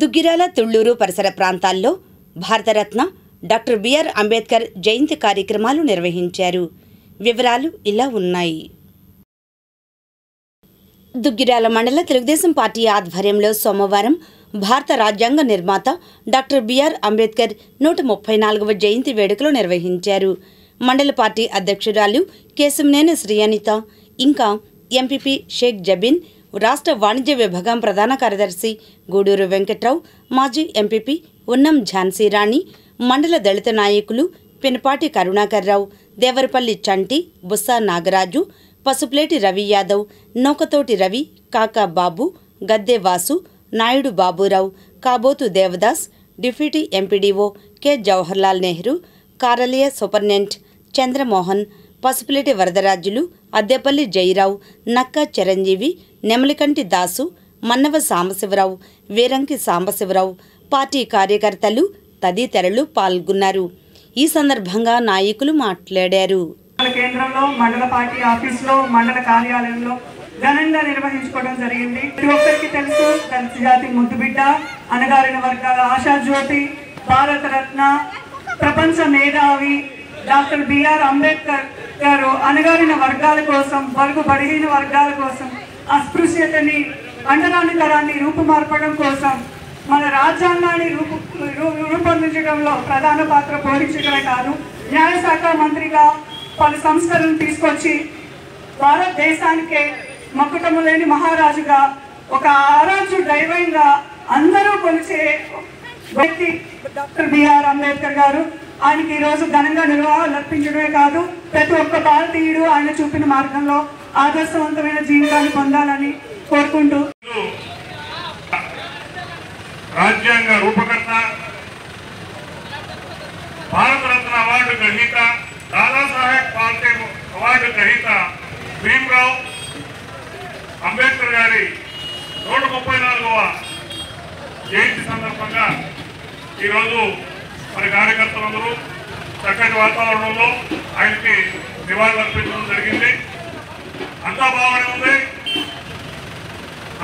దుగ్గిరాల తుళ్లూరు పరిసర ప్రాంతాల్లో Bharat Ratna doctor BR Ambedkar Jayanti కార్యక్రమాలు నిర్వహించారు. వివరాలు ఇలా ఉన్నాయి. దుగ్గిరాల మండల తెలుగుదేశం పార్టీ ఆధ్వర్యంలో సోమవారం భారత రాజ్యాంగ నిర్మాత డాక్టర్ బిఆర్ అంబేద్కర్ 134వ జయంతి వేడుకలు నిర్వహించారు. మండల పార్టీ అధ్యక్షురాలు కేశంనేని శ్రీ అనిత, ఇంకా ఎంపీపీ షేక్ జబీన్, రాష్ట్ర వాణిజ్య విభాగం ప్రధాన కార్యదర్శి గూడూరు వెంకట్రావు, మాజీ ఎంపీపీ ఉన్నం ఝాన్సీ రాణి, మండల దళిత నాయకులు పినపాటి కరుణాకర్రావు, దేవరపల్లి చంటి, Bussa Nagaraju, Pasupuleti Ravi Yadav, Naukathoti Ravi, Kaka Babu, Gadde Vasu, Naidu Baburao, Kabothu Devadas, deputy MPDO K Jawaharlal Nehru, కార్యాలయ సూపరింటెండెంట్ చంద్రమోహన్, పసుపులేటి వరదరాజులు, అద్దెపల్లి జయరావు, నక్కా చిరంజీవి, నెమలికంటి దాసు, మన్నవ సాంబశివరావు, వీరంకి సాంబశివరావు, పార్టీ కార్యకర్తలు తదితరులు పాల్గొన్నారు. ఈ సందర్భంగా నాయకులు మాట్లాడారు. కేంద్రంలో మండల పార్టీ ఆఫీసులో మండల కార్యాలయంలో ఘనంగా నిర్వహించుకోవడం జరిగింది. ప్రతి ఒక్కరికి తెలుసు, దళిత జాతి ముద్దుబిడ్డ, అణగారిన వర్గాల ఆశాజ్యోతి, భారతరత్న, ప్రపంచ మేధావి డాక్టర్ బిఆర్ అంబేద్కర్ గారు అణగారిన వర్గాల కోసం, బడుగు బలహీన వర్గాల కోసం, అస్పృశ్యతని, అంటరాని తరాన్ని రూపుమార్పడం కోసం మన రాజ్యాంగాన్ని రూపొందించడంలో ప్రధాన పాత్ర పోషించడమే కాదు, న్యాయశాఖ మంత్రిగా పలు సంస్కరణలు తీసుకొచ్చి భారతదేశానికే మకుటము లేని మహారాజుగా, ఒక ఆరాజు దైవంగా అందరూ కొలిచే వ్యక్తి డాక్టర్ బిఆర్ అంబేద్కర్ గారు. ఆయనకి ఈరోజు ఘనంగా నిర్వహణ అర్పించడమే కాదు, ప్రతి ఒక్క భారతీయుడు ఆయన చూపిన మార్గంలో ఆదర్శవంతమైన జీవితాన్ని పొందాలని కోరుకుంటూ, రాజ్యాంగ రూపకర్త, భారతరత్న అవార్డు గ్రహీత, దాదాసాహెబ్ ఫాల్కే అవార్డు గ్రహీత భీమ్రావ్ అంబేద్కర్ గారి 134వ జయంతి సందర్భంగా ఈరోజు మరి కార్యకర్తలందరూ చక్కటి వాతావరణంలో ఆయనకి నివాళులు అర్పించడం జరిగింది. అంతా బాగానే ఉంది.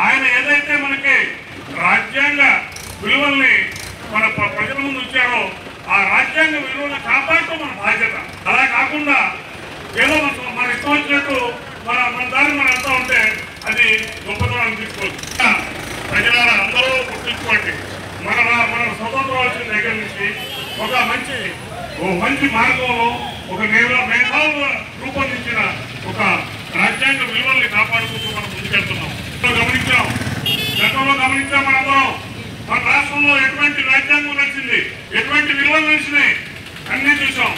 ఆయన ఏదైతే మనకి రాజ్యాంగ విలువల్ని మన ప్రజల ముందు ఉంచారో ఆ రాజ్యాంగ విలువలను కాపాడటం మన బాధ్యత. అలా కాకుండా ఏదో మన ఇష్టం వచ్చినట్టు మన దాన్ని మనం వెళ్తా ఉంటే అది గొప్పతనం తీసుకోవచ్చు. ప్రజల అందరూ గుర్తించుకోండి, మన స్వతంత్రం వచ్చిన దగ్గర నుంచి ఒక మంచి మార్గంలో ఒక మేధావులు రూపొందించిన ఒక రాజ్యాంగ విలువల్ని కాపాడుకుంటూ మనం ముందుకెళ్తున్నాం. గతంలో గమనించాం మనందరం, మన రాష్ట్రంలో ఎటువంటి రాజ్యాంగం నడిచింది, ఎటువంటి విలువలు నడిచినాయి అన్నీ చూసాం,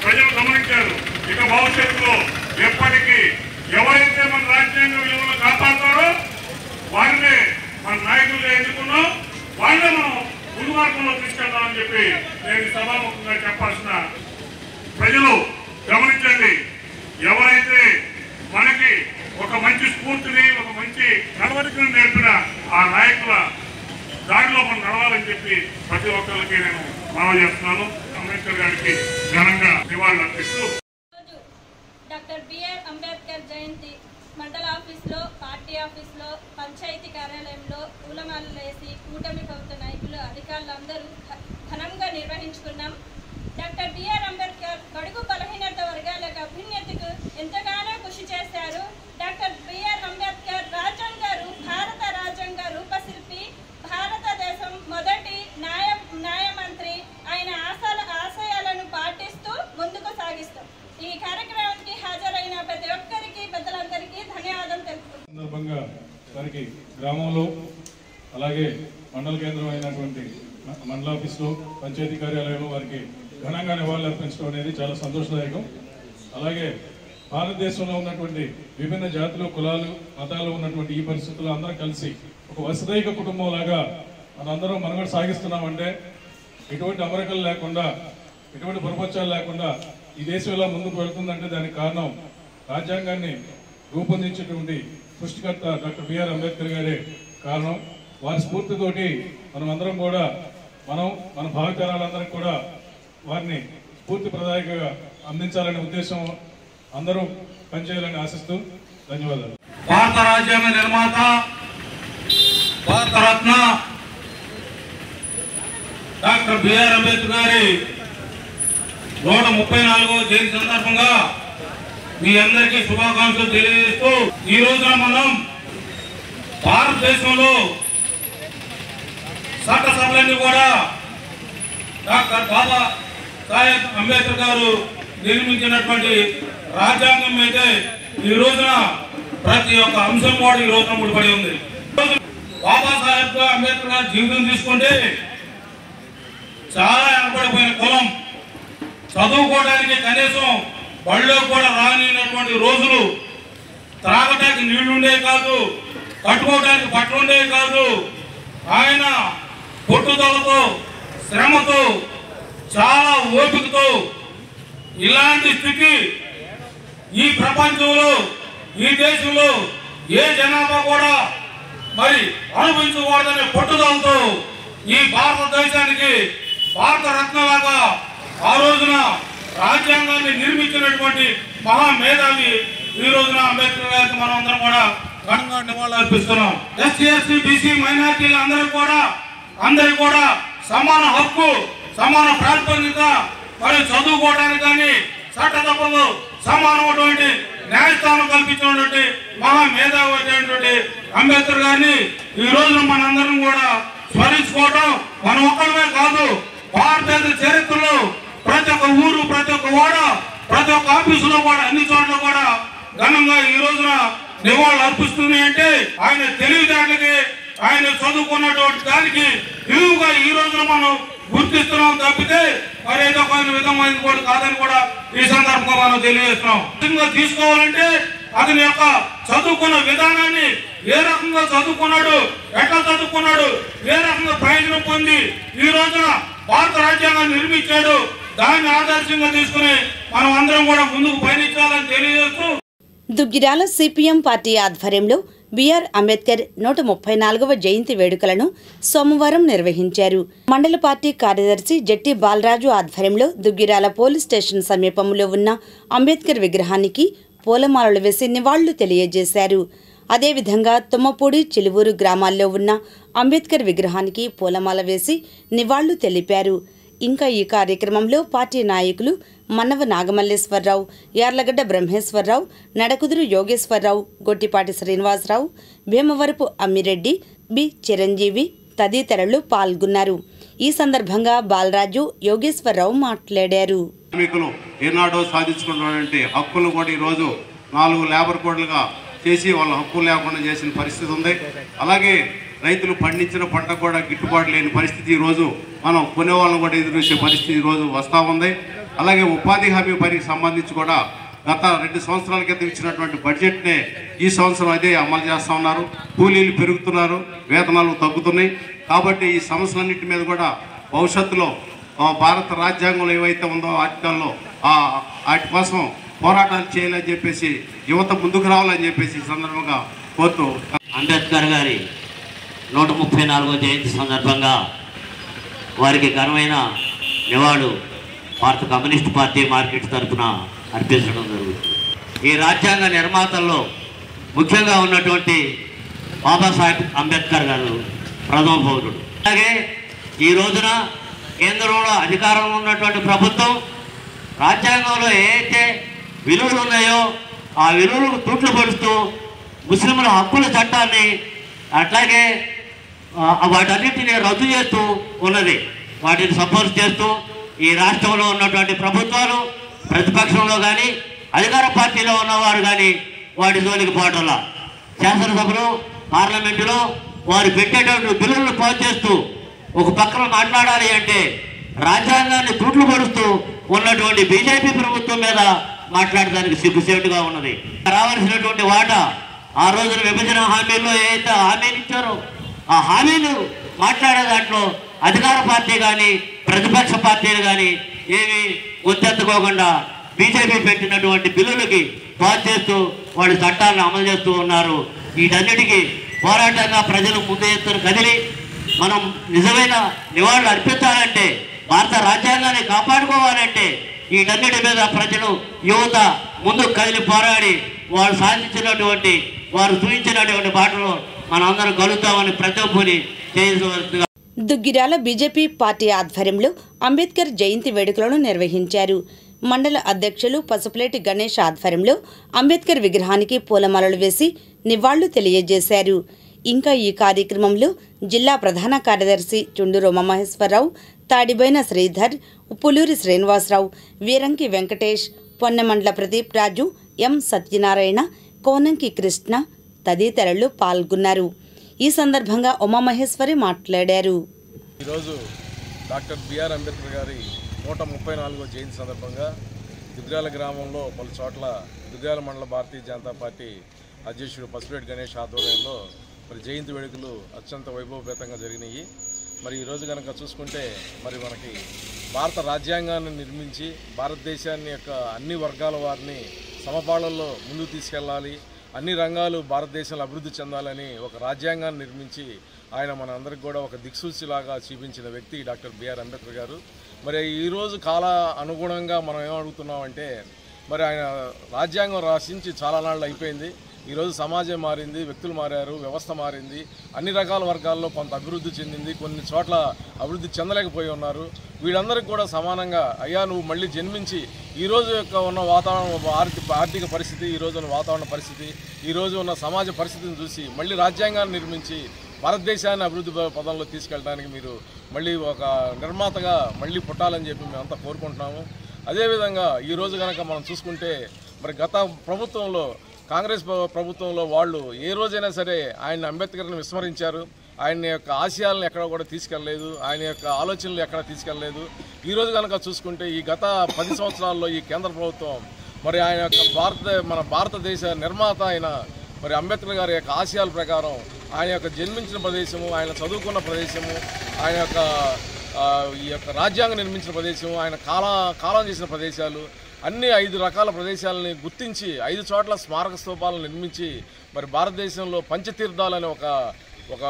ప్రజలు గమనించారు. ఇక భవిష్యత్తులో ఎప్పటికీ ఎవరైతే మన రాజ్యాంగ విలువలు కాపాడుతారో వారినే మన నాయకులుగా ఎన్నుకున్నాం, వాళ్ళే మనం ముందు మార్గంలో తీసుకెళ్తామని చెప్పి నేను సభాముఖంగా చెప్పాల్సిన ప్రజలు గమనించండి. ఎవరైతే మనకి ఒక మంచి స్ఫూర్తిని, ఒక మంచి నడవడికను నేర్పిన ఆ నాయకుల దారిలో మనం నడవాలని చెప్పి ప్రతి ఒక్కరికి నేను మనవి చేస్తున్నాను. అంబేద్కర్ గారికి ఘనంగా నివాళులు అర్పిస్తూ డాక్టర్ బిఆర్ అంబేద్కర్ జయంతి మండల ఆఫీసులో, పార్టీ ఆఫీసులో, పంచాయతీ కార్యాలయంలో పూలమాలలు వేసి కూటమి ప్రభుత్వ నాయకులు, అధికారులందరూ ఘనంగా నిర్వహించుకున్నాం. డాక్టర్ బిఆర్ అంబేద్కర్ బడుగు బలహీనత వర్గాల అభ్యున్నతికి ఎంతగానో కృషి చేశారు. డాక్టర్ బిఆర్ అంబేద్కర్ భారత రాజ్యాంగ రూపశిల్పి, భారతదేశం మొదటి న్యాయమంత్రి. ఆయన ఆశయాలను పాటిస్తూ ముందుకు సాగిస్తాం. ఈ కార్యక్రమానికి హాజరైన ప్రతి ఒక్కరికి, పెద్దలందరికీ ధన్యవాదాలు తెలుపుతున్నాం. సందర్భంగా వారికి గ్రామంలో, అలాగే మండల కేంద్రం అయినటువంటి మండల ఆఫీసులో, పంచాయతీ కార్యాలయంలో వారికి ఘనంగా నివాళులు అర్పించడం అనేది చాలా సంతోషదాయకం. అలాగే భారతదేశంలో ఉన్నటువంటి విభిన్న జాతులు, కులాలు, మతాలు ఉన్నటువంటి ఈ పరిస్థితుల్లో అందరం కలిసి ఒక వసుదైక కుటుంబం లాగా మనందరం మనుగడ సాగిస్తున్నామంటే, ఎటువంటి అమరికలు లేకుండా, ఎటువంటి ప్రపంచాలు లేకుండా ఈ దేశంలో ముందుకు వెళ్తుందంటే దానికి కారణం రాజ్యాంగాన్ని రూపొందించేటువంటి సృష్టికర్త డాక్టర్ బిఆర్ అంబేద్కర్ గారే కారణం. వారి స్ఫూర్తితోటి మనం అందరం కూడా మన భావితరాలందరికీ కూడా వారిని స్ఫూర్తి ప్రదాయకంగా అందించాలనే ఉద్దేశం అందరూ పనిచేయాలని ఆశిస్తూ ధన్యవాదాలు. భారత రాజ్యాంగ నిర్మాత, భారతరత్న డాక్టర్ బిఆర్ అంబేద్కర్ గారి 134వ జయంతి సందర్భంగా మీ అందరికీ శుభాకాంక్షలు తెలియజేస్తూ ఈ రోజున మనం భారతదేశంలో చట్టసభలన్నీ కూడా డాక్టర్ బాబా సాహెబ్ అంబేద్కర్ గారు నిర్మించినటువంటి రాజ్యాంగం అయితే ఈ రోజున ప్రతి ఒక్క అంశం కూడా ఈ రోజున ముడిపడి ఉంది. బాబాసాహెబ్ అంబేద్కర్ గారి జీవితం తీసుకుంటే చాలా వెనకబడిపోయిన కులం, చదువుకోవడానికి కనీసం బళ్ళో కూడా రానిటువంటి రోజులు, త్రాగటానికి నీళ్లుండే కాదు, కట్టుకోవడానికి బట్టలు ఉండేవి కాదు. ఆయన పట్టుదలతో, శ్రమతో, చాలా ఓపికతో ఇలాంటి స్థితి ఈ ప్రపంచంలో, ఈ దేశంలో ఏ జనాభా కూడా మరి అనుభవించకూడదనే పట్టుదలతో ఈ భారతదేశానికి భారత రత్నలాగా ఆ రోజున రాజ్యాంగాన్ని నిర్మించినటువంటి మహామేధావి ఈ రోజున అంబేద్కర్ గారికి మనం అందరం కూడా ఘనంగా నివాళులు అర్పిస్తున్నాం. ఎస్సీ ఎస్టీ బీసీ మైనార్టీలు అందరికీ కూడా సమాన హక్కు, సమాన ప్రాతిపదిక మరియు చదువుకోవడానికి కానీ చట్టసభలో సమానమైనటువంటి న్యాయస్థానం కల్పించినటువంటి మహామేధావి అయినటువంటి అంబేద్కర్ గారిని ఈ రోజున మనందరం కూడా స్మరించుకోవడం మనం ఒక్కడమే కాదు, భారతదేశ చరిత్రలో ప్రతి ఒక్క ఊరు, ప్రతి ఒక్క వాడ, ప్రతి ఒక్క ఆఫీసులో కూడా, అన్ని చోట్ల కూడా ఘనంగా ఈ రోజున నివాళులు అర్పిస్తుంది. అంటే ఆయన తెలివితేటలకి, ఆయన చదువుకున్నటువంటి దానికి విలువగా ఈ రోజున మనం గుర్తిస్తున్నాం తప్పితే మరేదో కొన్ని విధమైనది కూడా కాదని కూడా ఈ సందర్భంగా మనం తెలియజేస్తున్నాం. తీసుకోవాలంటే అతని యొక్క చదువుకున్న విధానాన్ని, ఏ రకంగా చదువుకున్నాడు, ఎట్లా చదువుకున్నాడు, ఏ రకంగా ప్రయోజనం పొంది ఈ రోజున భారత రాజ్యాంగాన్ని నిర్మించాడు, దాన్ని ఆదర్శంగా తీసుకుని మనం అందరం కూడా ముందుకు పయనించాలని తెలియజేస్తూ దుగ్గిరాల సిపిఎం పార్టీ ఆధ్వర్యంలో బిఆర్ అంబేద్కర్ 134వ జయంతి వేడుకలను సోమవారం నిర్వహించారు. మండల పార్టీ కార్యదర్శి జట్టి బాలరాజు ఆధ్వర్యంలో దుగ్గిరాల పోలీస్ స్టేషన్ సమీపంలో ఉన్న అంబేద్కర్ విగ్రహానికి పూలమాలలు వేసి నివాళులు తెలియజేశారు. అదేవిధంగా తుమ్మపూడి, చిలువూరు గ్రామాల్లో ఉన్న అంబేద్కర్ విగ్రహానికి పూలమాల వేసి నివాళులు తెలిపారు. ఇంకా ఈ కార్యక్రమంలో పార్టీ నాయకులు మన్నవ నాగమల్లేశ్వరరావు, యార్లగడ్డ బ్రహ్మేశ్వరరావు, నడకుదురు యోగేశ్వరరావు, గొట్టిపాటి శ్రీనివాసరావు, భీమవరపు అమ్మిరెడ్డి, బి చిరంజీవి తదితరులు పాల్గొన్నారు. ఈ సందర్భంగా బాలరాజు, యోగేశ్వరరావు మాట్లాడారు. ఏనాడో సాధించుకున్నటువంటి హక్కులు కూడా ఈరోజు 4 లేబర్ కోడ్లుగా చేసి వాళ్ళ హక్కులు లేకుండా చేసిన పరిస్థితి ఉంది. అలాగే రైతులు పండించిన పంట కూడా గిట్టుబాటు లేని పరిస్థితి ఈరోజు మనం కొనేవాళ్ళని కూడా ఎదురుచే పరిస్థితి ఈరోజు వస్తూ ఉంది. అలాగే ఉపాధి హామీ పనికి సంబంధించి కూడా గత 2 సంవత్సరాల క్రితం ఇచ్చినటువంటి బడ్జెట్నే ఈ సంవత్సరం అదే అమలు చేస్తూ ఉన్నారు. కూలీలు పెరుగుతున్నారు, వేతనాలు తగ్గుతున్నాయి. కాబట్టి ఈ సమస్యలన్నింటి మీద కూడా భవిష్యత్తులో భారత రాజ్యాంగంలో ఏవైతే ఉందో ఆర్టికల్లో వాటి కోసం పోరాటాలు చేయాలని చెప్పేసి యువత ముందుకు రావాలని చెప్పేసి ఈ సందర్భంగా కోరుతూ అంబేద్కర్ గారి 134వ జయంతి సందర్భంగా వారికి ఘనమైన నివాళులు భారత కమ్యూనిస్ట్ పార్టీ మార్కెట్ తరఫున అర్పించడం జరుగుతుంది. ఈ రాజ్యాంగ నిర్మాతల్లో ముఖ్యంగా ఉన్నటువంటి బాబాసాహెబ్ అంబేద్కర్ గారు ప్రథమ పౌరుడు. అలాగే ఈ రోజున కేంద్రంలో అధికారంలో ఉన్నటువంటి ప్రభుత్వం రాజ్యాంగంలో ఏదైతే విలువలు ఉన్నాయో ఆ విలువలకు తూట్లు పడుతూ ముస్లింల హక్కుల చట్టాన్ని అట్లాగే వాటన్నిటిని రద్దు చేస్తూ ఉన్నది. వాటిని సపోర్ట్ చేస్తూ ఈ రాష్ట్రంలో ఉన్నటువంటి ప్రభుత్వాలు ప్రతిపక్షంలో కానీ అధికార పార్టీలో ఉన్నవారు కానీ వాటి జోలికి పోవటంలా శాసనసభలో, పార్లమెంటులో వారు పెట్టేటువంటి బిల్లులను పాస్ చేస్తూ ఒక పక్కన మాట్లాడాలి అంటే రాజ్యాంగాన్ని తూట్లు పడుతూ ఉన్నటువంటి బీజేపీ ప్రభుత్వం మీద మాట్లాడడానికి సిగ్గుసేటుగా ఉన్నది. రావాల్సినటువంటి వాటా ఆ రోజున విభజన హామీల్లో ఏదైతే హామీలు ఇచ్చారో ఆ హామీలు మాట్లాడే దాంట్లో అధికార పార్టీ కానీ ప్రతిపక్ష పార్టీలు కానీ ఏమీ గుర్తెత్తుకోకుండా బీజేపీ పెట్టినటువంటి బిల్లులకి పాస్ చేస్తూ వాడి చట్టాలను అమలు చేస్తూ ఉన్నారు. వీటన్నిటికీ పోరాటంగా ప్రజలు ముందు ఎత్తున కదిలి మనం నిజమైన నివాళులు అర్పించాలంటే, భారత రాజ్యాంగాన్ని కాపాడుకోవాలంటే వీటన్నిటి మీద ప్రజలు, యువత ముందుకు కదిలి పోరాడి వారు సాధించినటువంటి, వారు చూపించినటువంటి బాటలో మనం అందరం కలుగుతామని ప్రతి ఒక్కరిని చేయవలసిందిగా దుగ్గిరాల బీజేపీ పార్టీ ఆధ్వర్యంలో అంబేద్కర్ జయంతి వేడుకలను నిర్వహించారు. మండల అధ్యక్షులు పసుపులేటి గణేష్ ఆధ్వర్యంలో అంబేద్కర్ విగ్రహానికి పూలమాలలు వేసి నివాళులు తెలియజేశారు. ఇంకా ఈ కార్యక్రమంలో జిల్లా ప్రధాన కార్యదర్శి చుండూరు ఉమామహేశ్వరరావు, తాడిబోయిన శ్రీధర్, పులూరి శ్రీనివాసరావు, వీరంకి వెంకటేష్, పొన్నమండల ప్రదీప్ రాజు, ఎం సత్యనారాయణ, కోనంకి కృష్ణ తదితరులు పాల్గొన్నారు. ఈ సందర్భంగా ఉమామహేశ్వరి మాట్లాడారు. ఈరోజు డాక్టర్ బిఆర్ అంబేద్కర్ గారి 134వ జయంతి సందర్భంగా దుగ్గిరాల గ్రామంలో పలు చోట్ల దుగ్గిరాల మండల భారతీయ జనతా పార్టీ అధ్యక్షుడు పసుపులేటి గణేష్ ఆధ్వర్యంలో మరి జయంతి వేడుకలు అత్యంత వైభవపేతంగా జరిగినాయి. మరి ఈరోజు కనుక చూసుకుంటే మరి మనకి భారత రాజ్యాంగాన్ని నిర్మించి భారతదేశాన్ని యొక్క అన్ని వర్గాల వారిని సమపాళల్లో ముందుకు తీసుకెళ్ళాలి, అన్ని రంగాలు భారతదేశంలో అభివృద్ధి చెందాలని ఒక రాజ్యాంగాన్ని నిర్మించి ఆయన మన అందరికి కూడా ఒక దిక్సూచిలాగా చూపించిన వ్యక్తి డాక్టర్ బిఆర్ అంబేద్కర్ గారు. మరి ఈరోజు కాల అనుగుణంగా మనం ఏమడుగుతున్నామంటే మరి ఆయన రాజ్యాంగం రాసించి చాలా నాళ్ళు అయిపోయింది. ఈరోజు సమాజం మారింది, వ్యక్తులు మారారు, వ్యవస్థ మారింది, అన్ని రకాల వర్గాల్లో కొంత అభివృద్ధి చెందింది, కొన్ని చోట్ల అభివృద్ధి చెందలేకపోయి ఉన్నారు. వీళ్ళందరికీ కూడా సమానంగా అయ్యా నువ్వు మళ్ళీ జన్మించి ఈరోజు యొక్క ఉన్న వాతావరణం ఆర్థిక పరిస్థితి, ఈరోజు ఉన్న వాతావరణ పరిస్థితి, ఈరోజు ఉన్న సమాజ పరిస్థితిని చూసి మళ్ళీ రాజ్యాంగాన్ని నిర్మించి భారతదేశాన్ని అభివృద్ధి పదంలో తీసుకెళ్ళడానికి మీరు మళ్ళీ ఒక నిర్మాతగా మళ్ళీ పుట్టాలని చెప్పి మేమంతా కోరుకుంటున్నాము. అదేవిధంగా ఈరోజు కనుక మనం చూసుకుంటే మరి గత ప్రభుత్వంలో కాంగ్రెస్ ప్రభుత్వంలో వాళ్ళు ఏ రోజైనా సరే ఆయన అంబేద్కర్ని విస్మరించారు. ఆయన యొక్క ఆశయాలను ఎక్కడ కూడా తీసుకెళ్ళలేదు, ఆయన యొక్క ఆలోచనలు ఎక్కడ తీసుకెళ్ళలేదు. ఈరోజు కనుక చూసుకుంటే ఈ గత 10 సంవత్సరాల్లో ఈ కేంద్ర ప్రభుత్వం మరి ఆయన యొక్క మన భారతదేశ నిర్మాత అయిన మరి అంబేద్కర్ గారి యొక్క ఆశయాల ప్రకారం ఆయన యొక్క జన్మించిన ప్రదేశము, ఆయన చదువుకున్న ప్రదేశము, ఆయన యొక్క ఈ యొక్క రాజ్యాంగం నిర్మించిన ప్రదేశము, ఆయన కాలం చేసిన ప్రదేశాలు అన్ని 5 రకాల ప్రదేశాలని గుర్తించి 5 చోట్ల స్మారక స్తూపాలను నిర్మించి మరి భారతదేశంలో పంచతీర్థాలని ఒక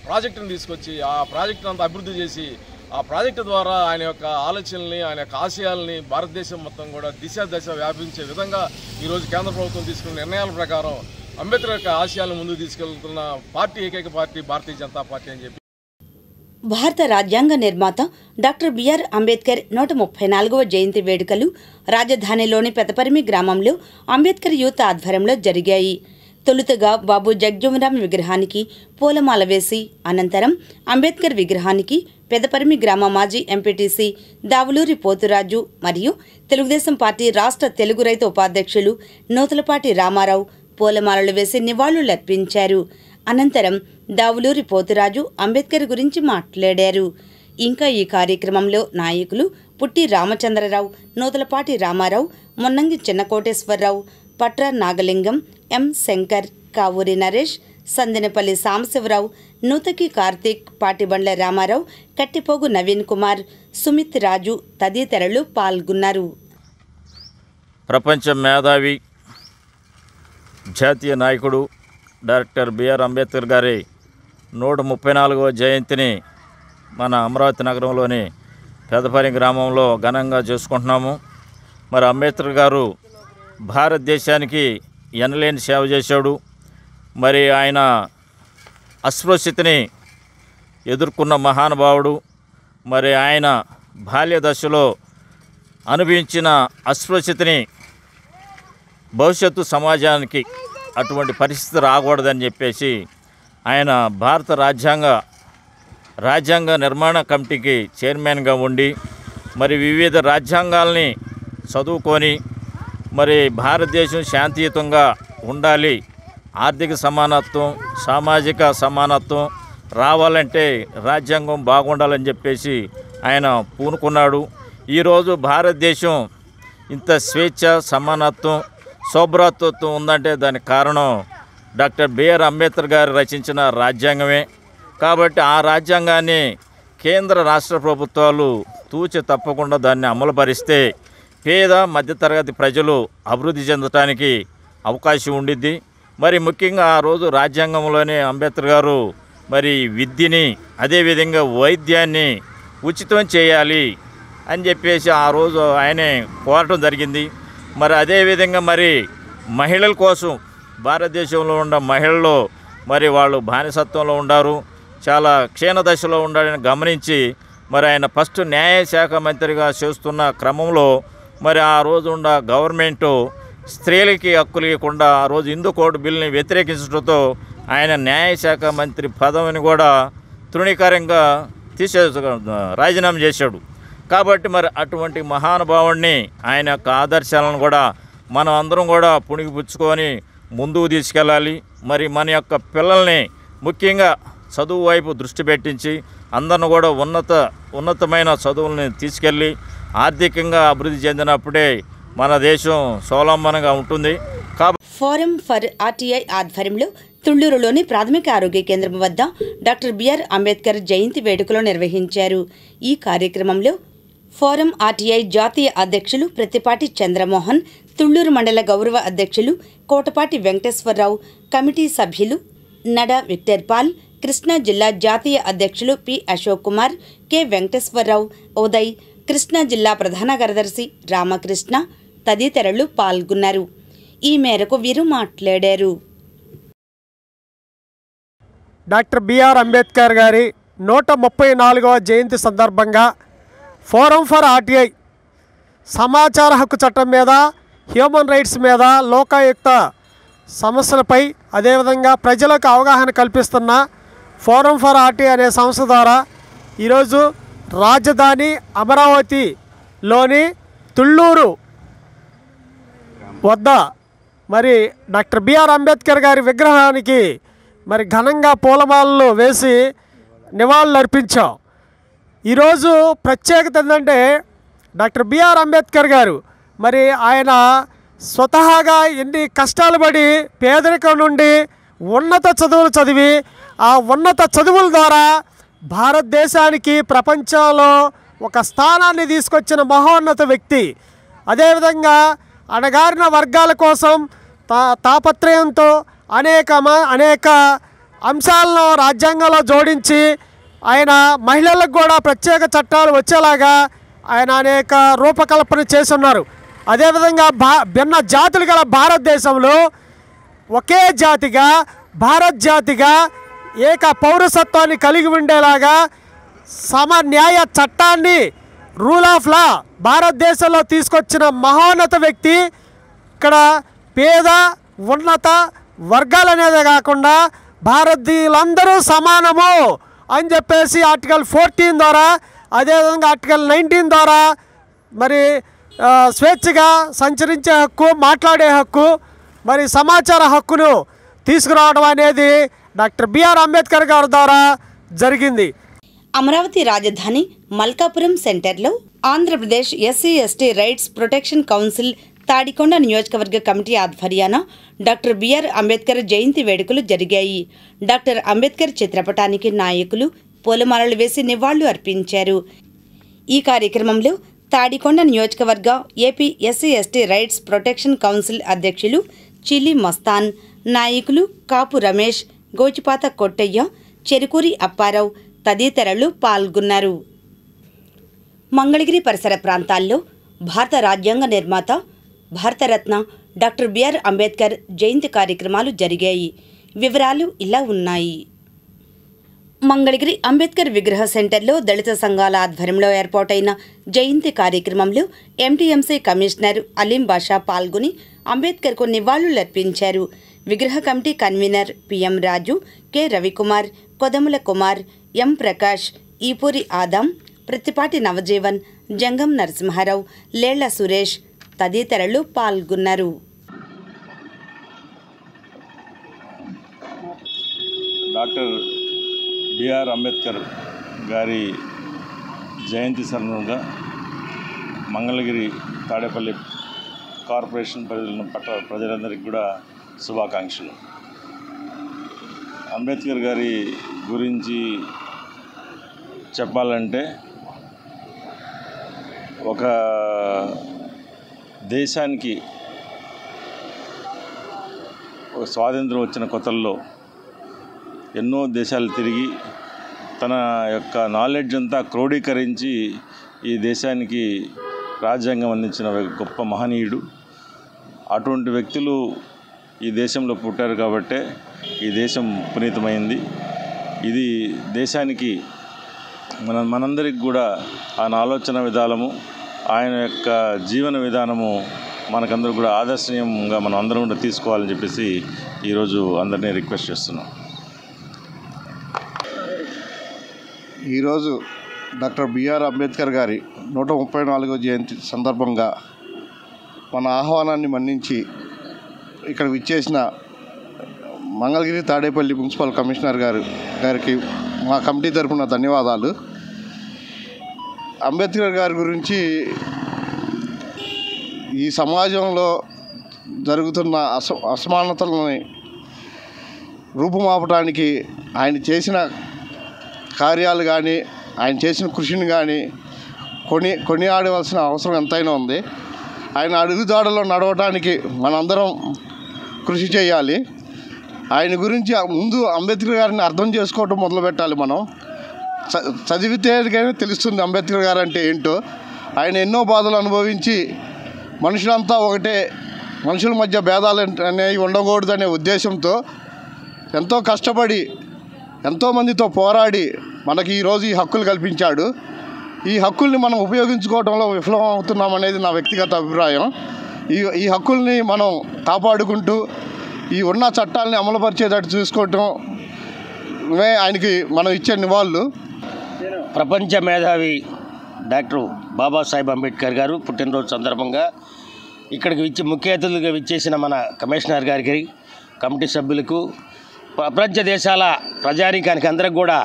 ప్రాజెక్టుని తీసుకొచ్చి ఆ ప్రాజెక్టును అంతా అభివృద్ధి చేసి ఆ ప్రాజెక్టు ద్వారా ఆయన యొక్క ఆలోచనల్ని, ఆయన యొక్క ఆశయాల్ని భారతదేశం మొత్తం కూడా దశ వ్యాపించే విధంగా ఈరోజు కేంద్ర ప్రభుత్వం తీసుకున్న నిర్ణయాల ప్రకారం అంబేద్కర్ యొక్క ఆశయాలను ముందుకు తీసుకెళ్తున్న పార్టీ ఏకైక పార్టీ భారతీయ జనతా పార్టీ అని చెప్పి భారత రాజ్యాంగ నిర్మాత డాక్టర్ బిఆర్ అంబేద్కర్ 134వ జయంతి వేడుకలు రాజధానిలోని పెదపరిమి గ్రామంలో అంబేద్కర్ యూత్ ఆధ్వర్యంలో జరిగాయి. తొలుతగా బాబు జగ్జీవన్రామ్ విగ్రహానికి పూలమాల వేసి అనంతరం అంబేద్కర్ విగ్రహానికి పెదపరిమి గ్రామ మాజీ ఎంపీటీసీ దావులూరి పోతురాజు మరియు తెలుగుదేశం పార్టీ రాష్ట్ర తెలుగు రైతు ఉపాధ్యక్షులు నూతలపాటి రామారావు పూలమాలలు వేసి నివాళులర్పించారు. అనంతరం దావులూరి పోతురాజు అంబేద్కర్ గురించి మాట్లాడారు. ఇంకా ఈ కార్యక్రమంలో నాయకులు పుట్టి రామచంద్రరావు, నూతలపాటి రామారావు, మొన్నంగి చిన్నకోటేశ్వరరావు, పట్ర నాగలింగం, ఎం శంకర్, కావూరి నరేష్, సందెనపల్లి సాంబశివరావు, నూతకి కార్తీక్, పాటిబండ్ల రామారావు, కట్టిపోగు నవీన్ కుమార్, సుమిత్ రాజు తదితరులు పాల్గొన్నారు. ప్రపంచ మేధావి జాతీయ నాయకుడు డాక్టర్ బిఆర్ అంబేద్కర్ గారి 134వ జయంతిని మన అమరావతి నగరంలోని పెదపరిమి గ్రామంలో ఘనంగా చేసుకుంటున్నాము. మరి అంబేద్కర్ గారు భారతదేశానికి ఎనలేని సేవ చేశాడు. మరి ఆయన అస్పృశ్యతని ఎదుర్కొన్న మహానుభావుడు. మరి ఆయన బాల్య దశలో అనుభవించిన అస్పృశ్యతని భవిష్యత్తు సమాజానికి అటువంటి పరిస్థితి రాకూడదని చెప్పేసి ఆయన భారత రాజ్యాంగ నిర్మాణ కమిటీకి చైర్మన్గా ఉండి మరి వివిధ రాజ్యాంగాల్ని చదువుకొని మరి భారతదేశం శాంతియుతంగా ఉండాలి, ఆర్థిక సమానత్వం, సామాజిక సమానత్వం రావాలంటే రాజ్యాంగం బాగుండాలని చెప్పేసి ఆయన పూనుకున్నాడు. ఈరోజు భారతదేశం ఇంత స్వేచ్ఛ, సమానత్వం, సౌభ్రాతృత్వం ఉందంటే దానికి కారణం డాక్టర్ బిఆర్ అంబేద్కర్ గారు రచించిన రాజ్యాంగమే. కాబట్టి ఆ రాజ్యాంగాన్ని కేంద్ర రాష్ట్ర ప్రభుత్వాలు తూచి తప్పకుండా దాన్ని అమలుపరిస్తే పేద మధ్యతరగతి ప్రజలు అభివృద్ధి చెందడానికి అవకాశం ఉండిద్ది. మరి ముఖ్యంగా ఆ రోజు రాజ్యాంగంలోనే అంబేద్కర్ గారు మరి విద్యని, అదేవిధంగా వైద్యాన్ని ఉచితం చేయాలి అని చెప్పేసి ఆ రోజు ఆయనే కోరటం జరిగింది. మరి అదేవిధంగా మరి మహిళల కోసం భారతదేశంలో ఉన్న మహిళలు మరి వాళ్ళు బానిసత్వంలో ఉండారు. చాలా క్షీణదశలో ఉండాలని గమనించి మరి ఆయన ఫస్ట్ న్యాయశాఖ మంత్రిగా చేస్తున్న క్రమంలో మరి ఆ రోజు ఉన్న గవర్నమెంటు స్త్రీలకి హక్కులు ఇవ్వకుండా ఆ రోజు హిందూ కోడ్ బిల్ని వ్యతిరేకించడంతో ఆయన న్యాయశాఖ మంత్రి పదవిని కూడా తృణీకారంగా రాజీనామా చేశాడు. కాబట్టి మరి అటువంటి మహానుభావుడిని ఆయన యొక్క ఆదర్శాలను కూడా మనం అందరం కూడా పుణిగిపుచ్చుకొని ముందుకు తీసుకెళ్ళాలి. మరి మన యొక్క పిల్లల్ని ముఖ్యంగా చదువు వైపు దృష్టి పెట్టించి అందరిని కూడా ఉన్నతమైన చదువుల్ని తీసుకెళ్ళి ఆర్థికంగా అభివృద్ధి చెందినప్పుడే మన దేశం స్వావలంబనంగా ఉంటుంది. ఫోరం ఫర్ ఆర్టీఐ ఆధ్వర్యంలో తుళ్లూరులోని ప్రాథమిక ఆరోగ్య కేంద్రం వద్ద డాక్టర్ బిఆర్ అంబేద్కర్ జయంతి వేడుకలు నిర్వహించారు. ఈ కార్యక్రమంలో ఫోరం ఆర్టీఐ జాతీయ అధ్యక్షులు ప్రతిపాటి చంద్రమోహన్, తుళ్లూరు మండల గౌరవ అధ్యక్షులు కోటపాటి వెంకటేశ్వరరావు, కమిటీ సభ్యులు నడ విక్టర్ పాల్, కృష్ణా జిల్లా జాతీయ అధ్యక్షులు పి అశోక్ కుమార్, కె వెంకటేశ్వరరావు, ఉదయ్, కృష్ణా జిల్లా ప్రధాన కార్యదర్శి రామకృష్ణ తదితరులు పాల్గొన్నారు. ఈ మేరకు వీరు మాట్లాడారు. డాక్టర్ బిఆర్ అంబేద్కర్ గారి 134వ జయంతి సందర్భంగా ఫోరం ఫర్ ఆర్టీఐ సమాచార హక్కు చట్టం మీద, హ్యూమన్ రైట్స్ మీద, లోకాయుక్త సమస్యలపై అదేవిధంగా ప్రజలకు అవగాహన కల్పిస్తున్న ఫోరం ఫర్ ఆర్టీఐ అనే సంస్థ ద్వారా ఈరోజు రాజధాని అమరావతిలోని తుళ్లూరు వద్ద మరి డాక్టర్ బిఆర్ అంబేద్కర్ గారి విగ్రహానికి మరి ఘనంగా పూలమాలలు వేసి నివాళులు అర్పించాం. ఈరోజు ప్రత్యేకత ఏంటంటే డాక్టర్ బిఆర్ అంబేద్కర్ గారు మరి ఆయన స్వతహాగా ఎన్ని కష్టాలు పడి పేదరికం నుండి ఉన్నత చదువులు చదివి ఆ ఉన్నత చదువుల ద్వారా భారతదేశానికి ప్రపంచంలో ఒక స్థానాన్ని తీసుకొచ్చిన మహోన్నత వ్యక్తి. అదేవిధంగా అణగారిన వర్గాల కోసం తాపత్రయంతో అనేక అంశాలను రాజ్యాంగంలో జోడించి ఆయన మహిళలకు కూడా ప్రత్యేక చట్టాలు వచ్చేలాగా ఆయన అనేక రూపకల్పన చేసి ఉన్నారు. అదేవిధంగా భిన్న జాతులు గల భారతదేశంలో ఒకే జాతిగా భారత్ జాతిగా ఏక పౌరసత్వాన్ని కలిగి ఉండేలాగా సమన్యాయ చట్టాన్ని రూల్ ఆఫ్ లా భారతదేశంలో తీసుకొచ్చిన మహోన్నత వ్యక్తి. ఇక్కడ పేద ఉన్నత వర్గాలు అనేదే కాకుండా భారతీయులందరూ సమానము అని చెప్పేసి ఆర్టికల్ 14 ద్వారా అదేవిధంగా ఆర్టికల్ 19 ద్వారా మరి స్వేచ్ఛగా సంచరించే హక్కు, మాట్లాడే హక్కు, మరి సమాచార హక్కును తీసుకురావడం అనేది డాక్టర్ బిఆర్ అంబేద్కర్ గారి ద్వారా జరిగింది. అమరావతి రాజధాని మల్కాపురం సెంటర్లో Andhra Pradesh SC ST rights protection council Tadikonda నియోజకవర్గ committee ఆధ్వర్యాన doctor BR Ambedkar Jayanti వేడుకలు జరిగాయి. డాక్టర్ అంబేద్కర్ చిత్రపటానికి నాయకులు పూలమాలలు వేసి నివాళులు అర్పించారు. ఈ కార్యక్రమంలో తాడికొండ నియోజకవర్గ AP SC ST rights protection council అధ్యక్షులు చిలి మస్తాన్, నాయకులు కాపు రమేష్, గోచిపాత కొట్టయ్య, చెరుకూరి అప్పారావు తదితరులు పాల్గొన్నారు. మంగళగిరి పరిసర ప్రాంతాల్లో భారత రాజ్యాంగ నిర్మాత భారతరత్న డాక్టర్ బిఆర్ అంబేద్కర్ జయంతి కార్యక్రమాలు జరిగాయి. వివరాలు ఇలా ఉన్నాయి. మంగళగిరి అంబేద్కర్ విగ్రహ సెంటర్లో దళిత సంఘాల ఆధ్వర్యంలో ఏర్పాటైన జయంతి కార్యక్రమంలో ఎంటీఎంసీ కమిషనర్ అలీం బాషా పాల్గొని అంబేద్కర్కు నివాళులర్పించారు. విగ్రహ కమిటీ కన్వీనర్ పిఎం రాజు, కె రవికుమార్, కొదముల కుమార్, ఎం ప్రకాష్, ఈపూరి ఆదాం, ప్రతిపాటి నవజీవన్, జంగం నరసింహారావు, లేళ్ల సురేష్ తదితరులు పాల్గొన్నారు. డాక్టర్ బిఆర్ అంబేద్కర్ గారి జయంతి సందర్భంగా మంగళగిరి తాడేపల్లి కార్పొరేషన్ పరిధిలో పట్ల ప్రజలందరికీ కూడా శుభాకాంక్షలు. అంబేద్కర్ గారి గురించి చెప్పాలంటే ఒక దేశానికి ఒక స్వాతంత్రం వచ్చిన కొత్తల్లో ఎన్నో దేశాలు తిరిగి తన యొక్క నాలెడ్జ్ అంతా క్రోడీకరించి ఈ దేశానికి రాజ్యాంగం అందించిన గొప్ప మహనీయుడు. అటువంటి వ్యక్తులు ఈ దేశంలో పుట్టారు కాబట్టే ఈ దేశం పునీతమైంది. ఇది దేశానికి మనందరికి కూడా ఆయన ఆలోచన విధానము, ఆయన యొక్క జీవన విధానము మనకందరూ కూడా ఆదర్శనీయంగా మనం అందరం కూడా తీసుకోవాలని చెప్పేసి ఈరోజు అందరినీ రిక్వెస్ట్ చేస్తున్నాం. ఈరోజు డాక్టర్ బిఆర్ అంబేద్కర్ గారి 134వ జయంతి సందర్భంగా మన ఆహ్వానాన్ని మన్నించి ఇక్కడికి విచ్చేసిన మంగళగిరి తాడేపల్లి మున్సిపల్ కమిషనర్ గారికి మా కమిటీ తరఫున ధన్యవాదాలు. అంబేద్కర్ గారి గురించి ఈ సమాజంలో జరుగుతున్న అసమానతలని రూపుమాపడానికి ఆయన చేసిన కార్యాలు కానీ ఆయన చేసిన కృషిని కానీ కొనియాడవలసిన అవసరం ఎంతైనా ఉంది. ఆయన అడుగుదాడలో నడవడానికి మనందరం కృషి చేయాలి. ఆయన గురించి ముందు అంబేద్కర్ గారిని అర్థం చేసుకోవటం మొదలుపెట్టాలి. మనం చదివితే కానీ తెలుస్తుంది అంబేద్కర్ గారు అంటే ఏంటో. ఆయన ఎన్నో బాధలు అనుభవించి మనుషులంతా ఒకటే, మనుషుల మధ్య భేదాలు అనేవి ఉండకూడదనే ఉద్దేశంతో ఎంతో కష్టపడి ఎంతోమందితో పోరాడి మనకి ఈరోజు ఈ హక్కులు కల్పించాడు. ఈ హక్కుల్ని మనం ఉపయోగించుకోవడంలో విఫలం అవుతున్నాం అనేది నా వ్యక్తిగత అభిప్రాయం. ఈ హక్కుల్ని మనం కాపాడుకుంటూ ఈ ఉన్న చట్టాలని అమలుపరిచేటట్టు చూసుకోవటమే ఆయనకి మనం ఇచ్చే నివాళులు. ప్రపంచ మేధావి డాక్టర్ బాబాసాహెబ్ అంబేద్కర్ గారు పుట్టినరోజు సందర్భంగా ఇక్కడికి ముఖ్య అతిథులుగా విచ్చేసిన మన కమిషనర్ గారికి, కమిటీ సభ్యులకు, ప్రపంచ దేశాల ప్రజానీకానికి అందరికి కూడా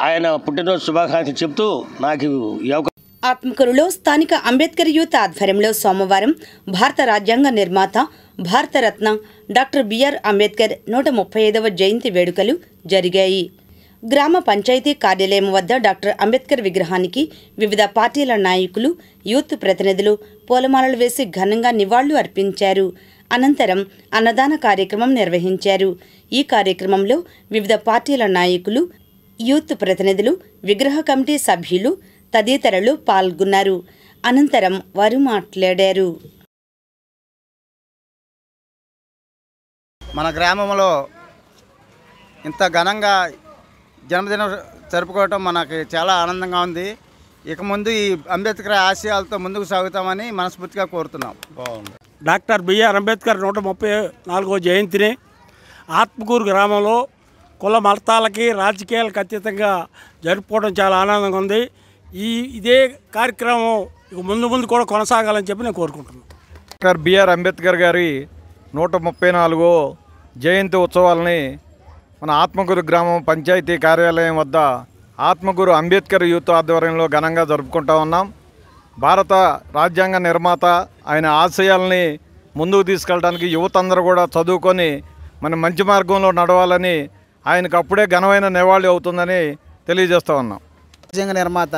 ఆయన పుట్టినరోజు శుభాకాంక్షలు చెప్తూ నాకు ఈ అవకాశం. ఆత్మకూరులో స్థానిక అంబేద్కర్ యూత్ ఆధ్వర్యంలో సోమవారం భారత రాజ్యాంగ నిర్మాత, భారతరత్న డాక్టర్ బిఆర్ అంబేద్కర్ 135వ జయంతి వేడుకలు జరిగాయి. గ్రామ పంచాయతీ కార్యాలయం వద్ద డాక్టర్ అంబేద్కర్ విగ్రహానికి వివిధ పార్టీల నాయకులు, యూత్ ప్రతినిధులు పూలమాలలు వేసి ఘనంగా నివాళులు అర్పించారు. అనంతరం అన్నదాన కార్యక్రమం నిర్వహించారు. ఈ కార్యక్రమంలో వివిధ పార్టీల నాయకులు, యూత్ ప్రతినిధులు, విగ్రహ కమిటీ సభ్యులు తదితరులు పాల్గొన్నారు. అనంతరం వారు మాట్లాడారు. మన గ్రామంలో ఇంత ఘనంగా జన్మదినం జరుపుకోవటం మనకి చాలా ఆనందంగా ఉంది. ఇక ముందు ఈ అంబేద్కర్ ఆశయాలతో ముందుకు సాగుతామని మనస్ఫూర్తిగా కోరుతున్నాం. బాగుంది. డాక్టర్ బిఆర్ అంబేద్కర్ 134వ జయంతిని ఆత్మకూరు గ్రామంలో కుల మతాలకి రాజకీయాలకు అతీతంగా జరుపుకోవడం చాలా ఆనందంగా ఉంది. ఇదే కార్యక్రమం ఇక ముందు కూడా కొనసాగాలని చెప్పి నేను కోరుకుంటున్నాను. డాక్టర్ బిఆర్ అంబేద్కర్ గారి 134వ జయంతి ఉత్సవాలని మన ఆత్మకూరు గ్రామం పంచాయతీ కార్యాలయం వద్ద ఆత్మకూరు అంబేద్కర్ యూత్ ఆధ్వర్యంలో ఘనంగా జరుపుకుంటూ ఉన్నాం. భారత రాజ్యాంగ నిర్మాత ఆయన ఆశయాల్ని ముందుకు తీసుకెళ్ళడానికి యువత అందరూ కూడా చదువుకొని మన మంచి మార్గంలో నడవాలని ఆయనకు అప్పుడే ఘనమైన నివాళి అవుతుందని తెలియజేస్తూ ఉన్నాం. రాజ్యాంగ నిర్మాత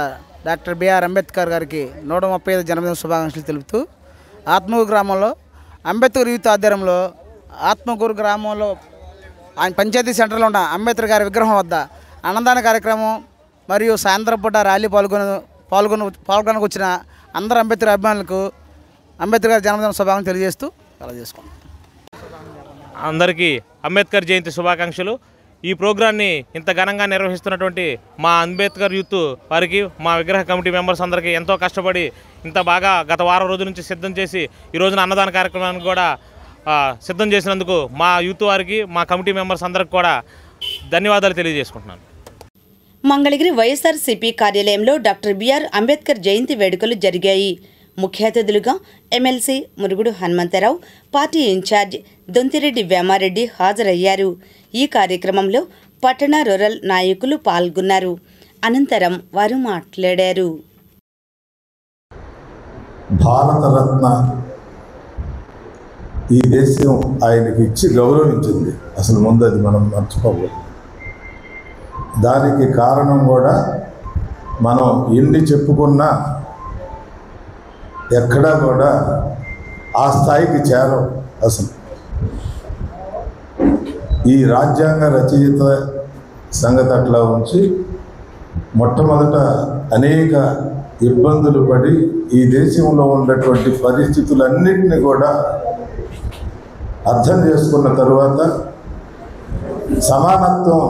డాక్టర్ బిఆర్ అంబేద్కర్ గారికి 135వ జన్మదిన శుభాకాంక్షలు తెలుపుతూ ఆత్మకూరు గ్రామంలో అంబేద్కర్ యూత్ ఆధ్వర్యంలో ఆత్మకూరు గ్రామంలో ఆయన పంచాయతీ సెంటర్లో ఉన్న అంబేద్కర్ గారి విగ్రహం వద్ద అన్నదాన కార్యక్రమం మరియు సాయంత్రం పూట ర్యాలీ పాల్గొనకు వచ్చిన అందరు అంబేద్కర్ అభిమానులకు అంబేద్కర్ గారి జన్మదిన శుభాకాంక్షలు తెలియజేస్తూ అలా చేసుకున్నాం. అందరికీ అంబేద్కర్ జయంతి శుభాకాంక్షలు. ఈ ప్రోగ్రాన్ని ఇంత ఘనంగా నిర్వహిస్తున్నటువంటి మా అంబేద్కర్ యూత్ వారికి, మా విగ్రహ కమిటీ మెంబర్స్ అందరికీ ఎంతో కష్టపడి ఇంత బాగా గత వారం రోజుల నుంచి సిద్ధం చేసి ఈ రోజున అన్నదాన కార్యక్రమాన్ని కూడా సిద్ధం చేసినందుకు మా యూత్ వారికి, మా కమిటీ మెంబర్స్ అందరికి కూడా ధన్యవాదాలు తెలియజేసుకుంటున్నాను. మంగళగిరి వైఎస్ఆర్సీపీ కార్యాలయంలో డాక్టర్ బిఆర్ అంబేద్కర్ జయంతి వేడుకలు జరిగాయి. ముఖ్య అతిథులుగా MLC Murugudu Hanumantharao, party incharge Dontireddy Vemareddy హాజరయ్యారు. ఈ కార్యక్రమంలో పట్టణ రూరల్ నాయకులు పాల్గొన్నారు. అనంతరం వారు మాట్లాడారు. భారతరత్న ఈ దేశం ఆయనకి ఇచ్చి గౌరవించింది. అసలు ముందు అది మనం మర్చిపోకూడదు. దానికి కారణం కూడా మనం ఎన్ని చెప్పుకున్నా ఎక్కడా కూడా ఆ స్థాయికి చేరం. అసలు ఈ రాజ్యాంగ రచయిత సంగతి అట్లా ఉంచి మొట్టమొదట అనేక ఇబ్బందులు పడి ఈ దేశంలో ఉన్నటువంటి పరిస్థితులన్నింటినీ కూడా అర్థం చేసుకున్న తరువాత సమానత్వం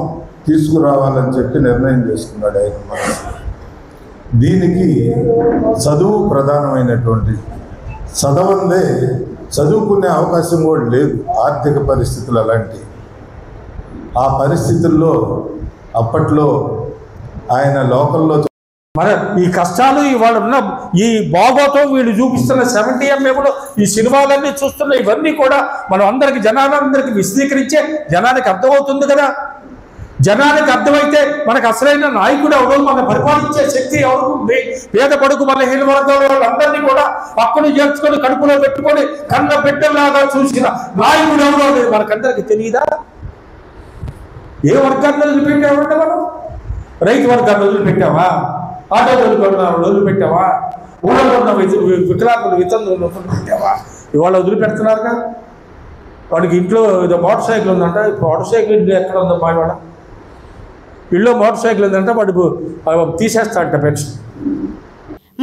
తీసుకురావాలని చెప్పి నిర్ణయం చేసుకున్నాడు ఆయన మనసు. దీనికి చదువు ప్రధానమైనటువంటి చదవందే చదువుకునే అవకాశం కూడా లేదు. ఆర్థిక పరిస్థితులు అలాంటి. ఆ పరిస్థితుల్లో అప్పట్లో ఆయన లోకల్లో మన ఈ కష్టాలు ఇవాళ ఉన్న ఈ భాగోతం వీళ్ళు చూపిస్తున్న 70 కూడా ఈ సినిమాలన్నీ చూస్తున్న ఇవన్నీ కూడా మనం అందరికి జనాలందరికీ విశదీకరించే జనానికి అర్థమవుతుంది కదా. జనానికి అర్థమైతే మనకు అసలైన నాయకుడు ఎవరు, మన పరిపాలించే శక్తి ఎవరు ఉంది. పేద పడుకు బలహీన వర్గాల వాళ్ళందరినీ కూడా పక్కన చేర్చుకొని కడుపులో పెట్టుకొని కన్న బిడ్డలాగా చూసిన నాయకుడు ఎవరు అనేది మనకందరికి తెలియదా? ఏ వర్గాన్ని వదిలిపెట్టామంటే మనం రైతు వర్గాన్ని వదిలిపెట్టావా? ఆటో వదిలిపెట్టావా? ఊళ్ళో ఉన్న వికలాంగులు వితంతులు వదిలిపెట్టావా? ఇవాళ వదిలిపెడుతున్నారుగా. వాడికి ఇంట్లో ఏదో మోటార్ సైకిల్ ఉందంట. మోటార్ సైకిల్ ఇంట్లో ఎక్కడ ఉందమ్మా? ఇవాళ ఇళ్ళు మోటార్ సైకిల్ ఉందంటే వాడికి తీసేస్తాడంట పెన్షన్.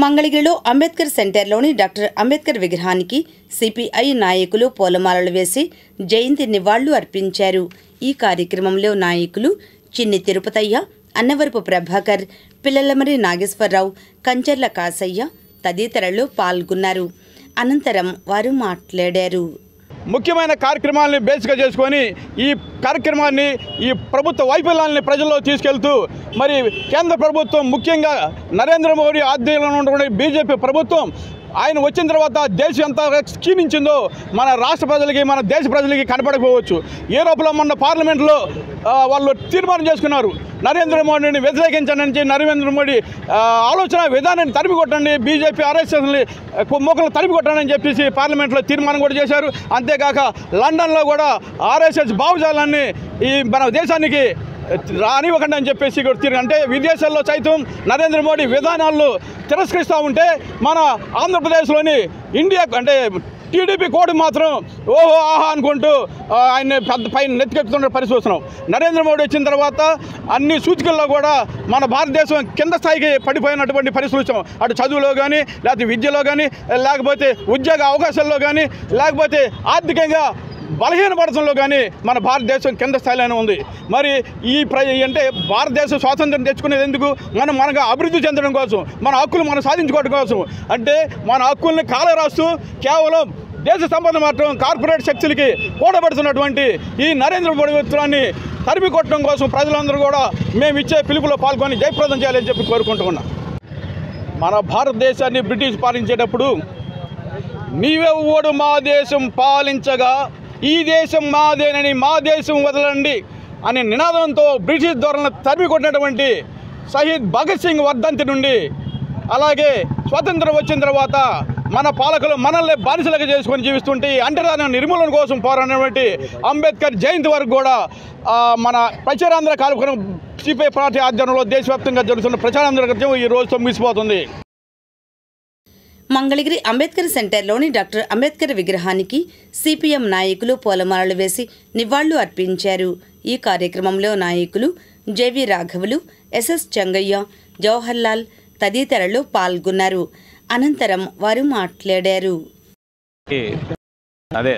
మంగళగిరిలో అంబేద్కర్ సెంటర్లోని డాక్టర్ అంబేద్కర్ విగ్రహానికి సిపిఐ నాయకులు పూలమాలలు వేసి జయంతి నివాళులు అర్పించారు. ఈ కార్యక్రమంలో నాయకులు చిన్ని తిరుపతయ్య, అన్నవరపు ప్రభాకర్, పిల్లలమరి నాగేశ్వరరావు, కంచర్ల కాసయ్య తదితరులు పాల్గొన్నారు. అనంతరం వారు మాట్లాడారు. ముఖ్యమైన కార్యక్రమాలని బేస్గా చేసుకొని ఈ కార్యక్రమాన్ని, ఈ ప్రభుత్వ వైఫల్యాన్ని ప్రజల్లో తీసుకెళ్తూ మరి కేంద్ర ప్రభుత్వం, ముఖ్యంగా నరేంద్ర మోడీ ఆధ్వర్యంలో ఉన్నటువంటి బీజేపీ ప్రభుత్వం ఆయన వచ్చిన తర్వాత దేశం ఎంత క్షీణించిందో మన రాష్ట్ర ప్రజలకి, మన దేశ ప్రజలకి కనపడకపోవచ్చు. యూరోప్లో మొన్న పార్లమెంట్లో వాళ్ళు తీర్మానం చేసుకున్నారు, నరేంద్ర మోడీని వ్యతిరేకించండి, నరేంద్ర మోడీ ఆలోచన విధానాన్ని తరిమి కొట్టండి, బీజేపీ ఆర్ఎస్ఎస్ని మొక్కలు తరిమి కొట్టండి అని చెప్పేసి పార్లమెంట్లో తీర్మానం కూడా చేశారు. అంతేకాక లండన్లో కూడా ఆర్ఎస్ఎస్ భావజాలాన్ని ఈ మన దేశానికి రానివ్వకండి అని చెప్పేసి అంటే విదేశాల్లో సైతం నరేంద్ర మోడీ విధానాలను తిరస్కరిస్తూ ఉంటే మన ఆంధ్రప్రదేశ్లోని ఇండియా అంటే టీడీపీ కోడి మాత్రం ఓహో ఆహా అనుకుంటూ ఆయన పెద్ద పైన నెత్తికెక్కుతున్న పరిస్థితి వస్తున్నాం. నరేంద్ర మోడీ వచ్చిన తర్వాత అన్ని సూచికల్లో కూడా మన భారతదేశం కింద స్థాయికి పడిపోయినటువంటి పరిస్థితులు వచ్చాం. అటు చదువులో కానీ, లేకపోతే విద్యలో కానీ, లేకపోతే ఉద్యోగ అవకాశాల్లో కానీ, లేకపోతే ఆర్థికంగా బలహీనపడటంలో కానీ మన భారతదేశం కింద స్థాయిలోనే ఉంది. మరి ఈ అంటే భారతదేశం స్వాతంత్రం తెచ్చుకునేది ఎందుకు? మనకు అభివృద్ధి చెందడం కోసం, మన హక్కులు మనం సాధించుకోవడం కోసం. అంటే మన హక్కుల్ని కాలరాస్తూ కేవలం దేశ సంపద మాత్రం కార్పొరేట్ శక్తులకి కూడబెడుతున్నటువంటి ఈ నరేంద్ర మోడీ ప్రభుత్వాన్ని తరిమి కొట్టడం కోసం ప్రజలందరూ కూడా మేము ఇచ్చే పిలుపులో పాల్గొని జయప్రదం చేయాలని చెప్పి కోరుకుంటున్నాం. మన భారతదేశాన్ని బ్రిటిష్ పాలించేటప్పుడు నీవే ఓడు మా దేశం పాలించగా ఈ దేశం మాదేనని, మా దేశం వదలండి అనే నినాదంతో బ్రిటిష్ ధోరణిని తరిమి కొట్టినటువంటి షహీద్ భగత్ సింగ్ వర్ధంతి నుండి, అలాగే స్వాతంత్రం వచ్చిన తర్వాత మన పాలకులు మనల్ని బానిసలుగా చేసుకొని జీవిస్తుంటే అంటరాని నిర్మూలన కోసం పోరాడినటువంటి అంబేద్కర్ జయంతి వరకు కూడా మన ప్రచారాంధ్ర కార్యక్రమం సిపిఐ పార్టీ ఆధ్వర్యంలో దేశవ్యాప్తంగా జరుగుతున్న ప్రచారాంధ్ర కార్యక్రమం ఈ రోజుతో ముగిసిపోతుంది. మంగళగిరి అంబేద్కర్ సెంటర్లోని డాక్టర్ అంబేద్కర్ విగ్రహానికి సిపిఎం నాయకులు పూలమాలలు వేసి నివాళులు అర్పించారు. ఈ కార్యక్రమంలో నాయకులు జేవి రాఘవులు, ఎస్ఎస్ చెంగయ్య, జవహర్లాల్ తదితరులు పాల్గొన్నారు. అనంతరం వారు మాట్లాడారు. అదే